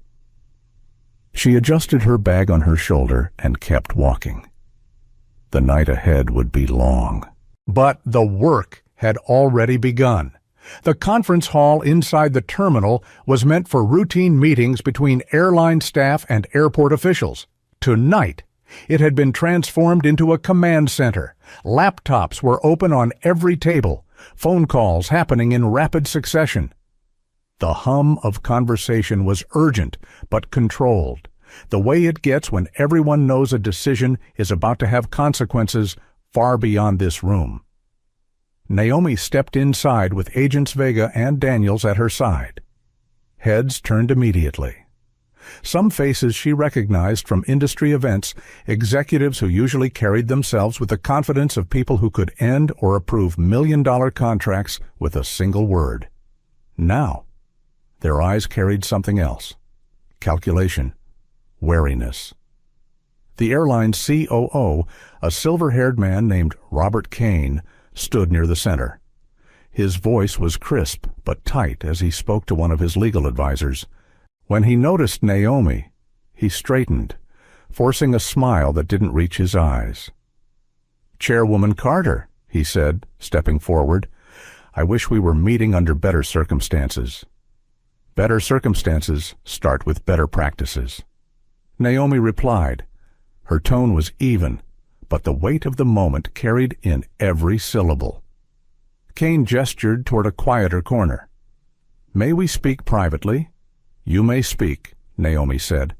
She adjusted her bag on her shoulder and kept walking. The night ahead would be long. But the work had already begun. The conference hall inside the terminal was meant for routine meetings between airline staff and airport officials. Tonight, it had been transformed into a command center. Laptops were open on every table, phone calls happening in rapid succession. The hum of conversation was urgent but controlled, the way it gets when everyone knows a decision is about to have consequences far beyond this room. Naomi stepped inside with Agents Vega and Daniels at her side. Heads turned immediately. Some faces she recognized from industry events, executives who usually carried themselves with the confidence of people who could end or approve million-dollar contracts with a single word. Now, their eyes carried something else: calculation, wariness. The airline's COO, a silver-haired man named Robert Kane, stood near the center. His voice was crisp but tight as he spoke to one of his legal advisors. When he noticed Naomi, he straightened, forcing a smile that didn't reach his eyes. "Chairwoman Carter," he said, stepping forward, "I wish we were meeting under better circumstances." Better circumstances start with better practices. Naomi replied. Her tone was even, but the weight of the moment carried in every syllable. Kane gestured toward a quieter corner. "May we speak privately?" "You may speak," Naomi said,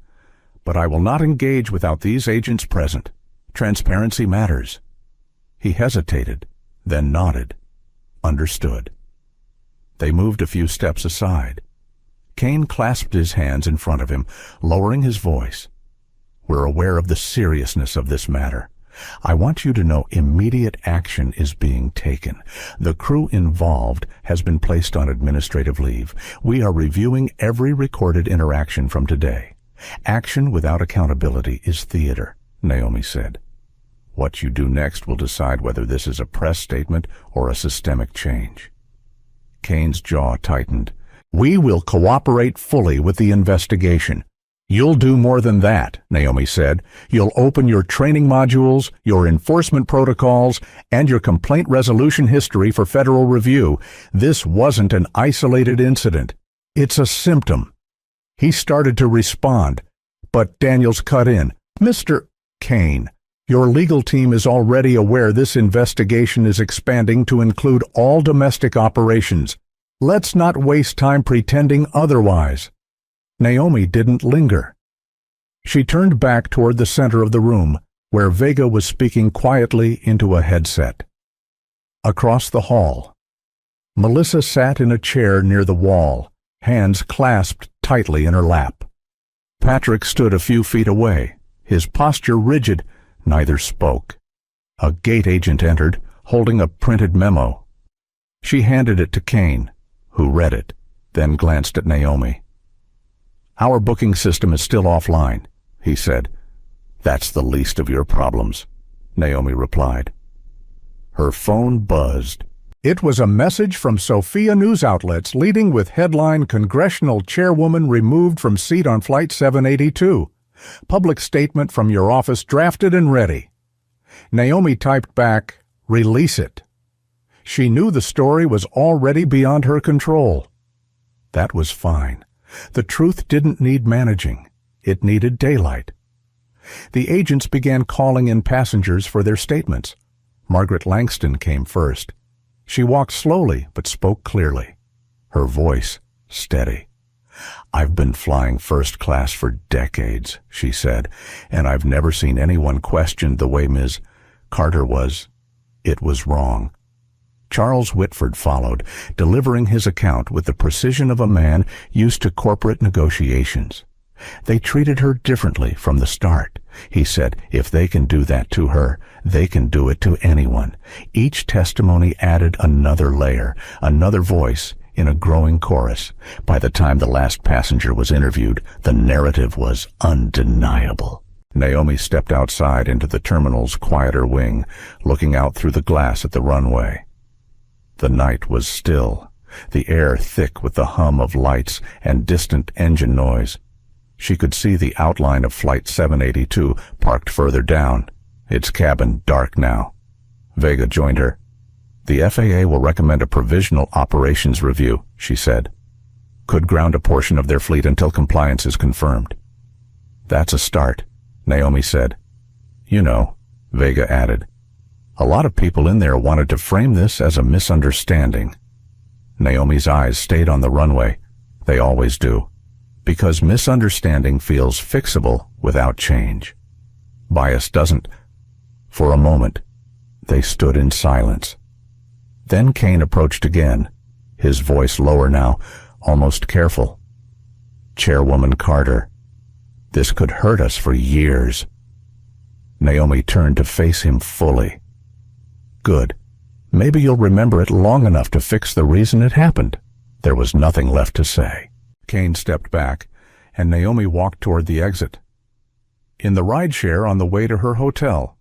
"but I will not engage without these agents present. Transparency matters." He hesitated, then nodded. Understood. They moved a few steps aside. Kane clasped his hands in front of him, lowering his voice. "We're aware of the seriousness of this matter. I want you to know immediate action is being taken. The crew involved has been placed on administrative leave. We are reviewing every recorded interaction from today. Action without accountability is theater," Naomi said. "What you do next will decide whether this is a press statement or a systemic change." Kane's jaw tightened. "We will cooperate fully with the investigation." "You'll do more than that," Naomi said. "You'll open your training modules, your enforcement protocols, and your complaint resolution history for federal review. This wasn't an isolated incident. It's a symptom." He started to respond, but Daniels cut in. "Mr. Kane, your legal team is already aware this investigation is expanding to include all domestic operations. Let's not waste time pretending otherwise." Naomi didn't linger. She turned back toward the center of the room, where Vega was speaking quietly into a headset. Across the hall, Melissa sat in a chair near the wall, hands clasped tightly in her lap. Patrick stood a few feet away, his posture rigid. Neither spoke. A gate agent entered, holding a printed memo. She handed it to Kane, who read it, then glanced at Naomi. "Our booking system is still offline," he said. "That's the least of your problems," Naomi replied. Her phone buzzed. It was a message from Sophia news outlets leading with headline "Congressional Chairwoman Removed from Seat on Flight 782. Public statement from your office drafted and ready." Naomi typed back, "Release it." She knew the story was already beyond her control. That was fine. The truth didn't need managing. It needed daylight. The agents began calling in passengers for their statements. Margaret Langston came first. She walked slowly but spoke clearly, her voice steady. "I've been flying first class for decades," she said, "and I've never seen anyone questioned the way Ms. Carter was. It was wrong." Charles Whitford followed, delivering his account with the precision of a man used to corporate negotiations. "They treated her differently from the start," he said. "If they can do that to her, they can do it to anyone." Each testimony added another layer, another voice in a growing chorus. By the time the last passenger was interviewed, the narrative was undeniable. Naomi stepped outside into the terminal's quieter wing, looking out through the glass at the runway. The night was still, the air thick with the hum of lights and distant engine noise. She could see the outline of Flight 782 parked further down, its cabin dark now. Vega joined her. "The FAA will recommend a provisional operations review," she said. "Could ground a portion of their fleet until compliance is confirmed." "That's a start," Naomi said. "You know," Vega added, "a lot of people in there wanted to frame this as a misunderstanding." Naomi's eyes stayed on the runway. They always do, because misunderstanding feels fixable without change. Bias doesn't. For a moment, they stood in silence. Then Kane approached again, his voice lower now, almost careful. "Chairwoman Carter, this could hurt us for years." Naomi turned to face him fully. "Good. Maybe you'll remember it long enough to fix the reason it happened." There was nothing left to say. Kane stepped back, and Naomi walked toward the exit. In the rideshare on the way to her hotel,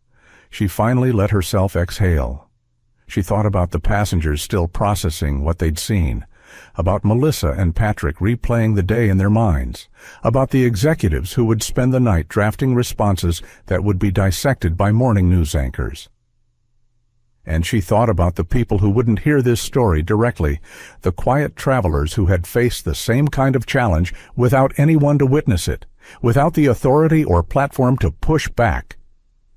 she finally let herself exhale. She thought about the passengers still processing what they'd seen, about Melissa and Patrick replaying the day in their minds, about the executives who would spend the night drafting responses that would be dissected by morning news anchors. And she thought about the people who wouldn't hear this story directly, the quiet travelers who had faced the same kind of challenge without anyone to witness it, without the authority or platform to push back.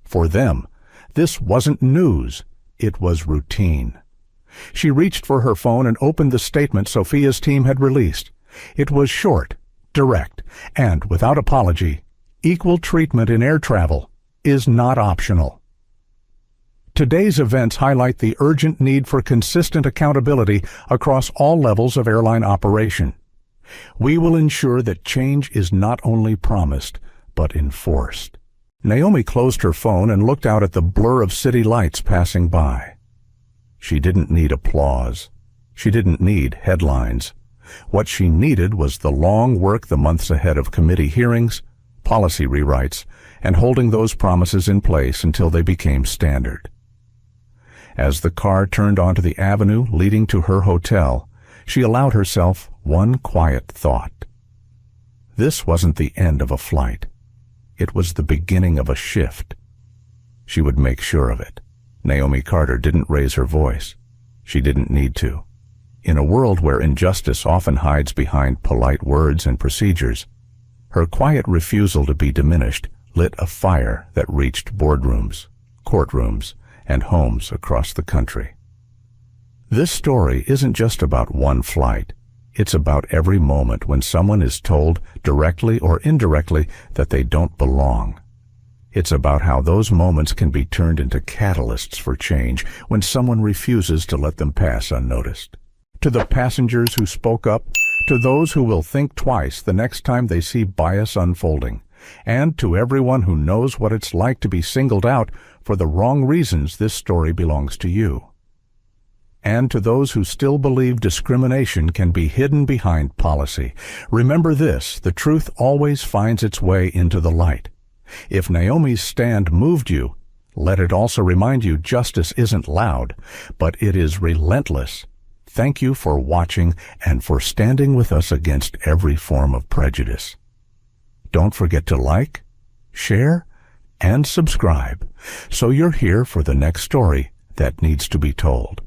For them, this wasn't news. It was routine. She reached for her phone and opened the statement Sophia's team had released. It was short, direct, and without apology. Equal treatment in air travel is not optional. Today's events highlight the urgent need for consistent accountability across all levels of airline operation. We will ensure that change is not only promised, but enforced. Naomi closed her phone and looked out at the blur of city lights passing by. She didn't need applause. She didn't need headlines. What she needed was the long work the months ahead of committee hearings, policy rewrites, and holding those promises in place until they became standard. As the car turned onto the avenue leading to her hotel, she allowed herself one quiet thought. This wasn't the end of a flight. It was the beginning of a shift. She would make sure of it. Naomi Carter didn't raise her voice. She didn't need to. In a world where injustice often hides behind polite words and procedures, her quiet refusal to be diminished lit a fire that reached boardrooms, courtrooms, and homes across the country. This story isn't just about one flight. It's about every moment when someone is told, directly or indirectly, that they don't belong. It's about how those moments can be turned into catalysts for change when someone refuses to let them pass unnoticed. To the passengers who spoke up, to those who will think twice the next time they see bias unfolding, and to everyone who knows what it's like to be singled out for the wrong reasons, this story belongs to you. And to those who still believe discrimination can be hidden behind policy, remember this: the truth always finds its way into the light. If Naomi's stand moved you, let it also remind you justice isn't loud, but it is relentless. Thank you for watching and for standing with us against every form of prejudice. Don't forget to like, share, and subscribe, so you're here for the next story that needs to be told.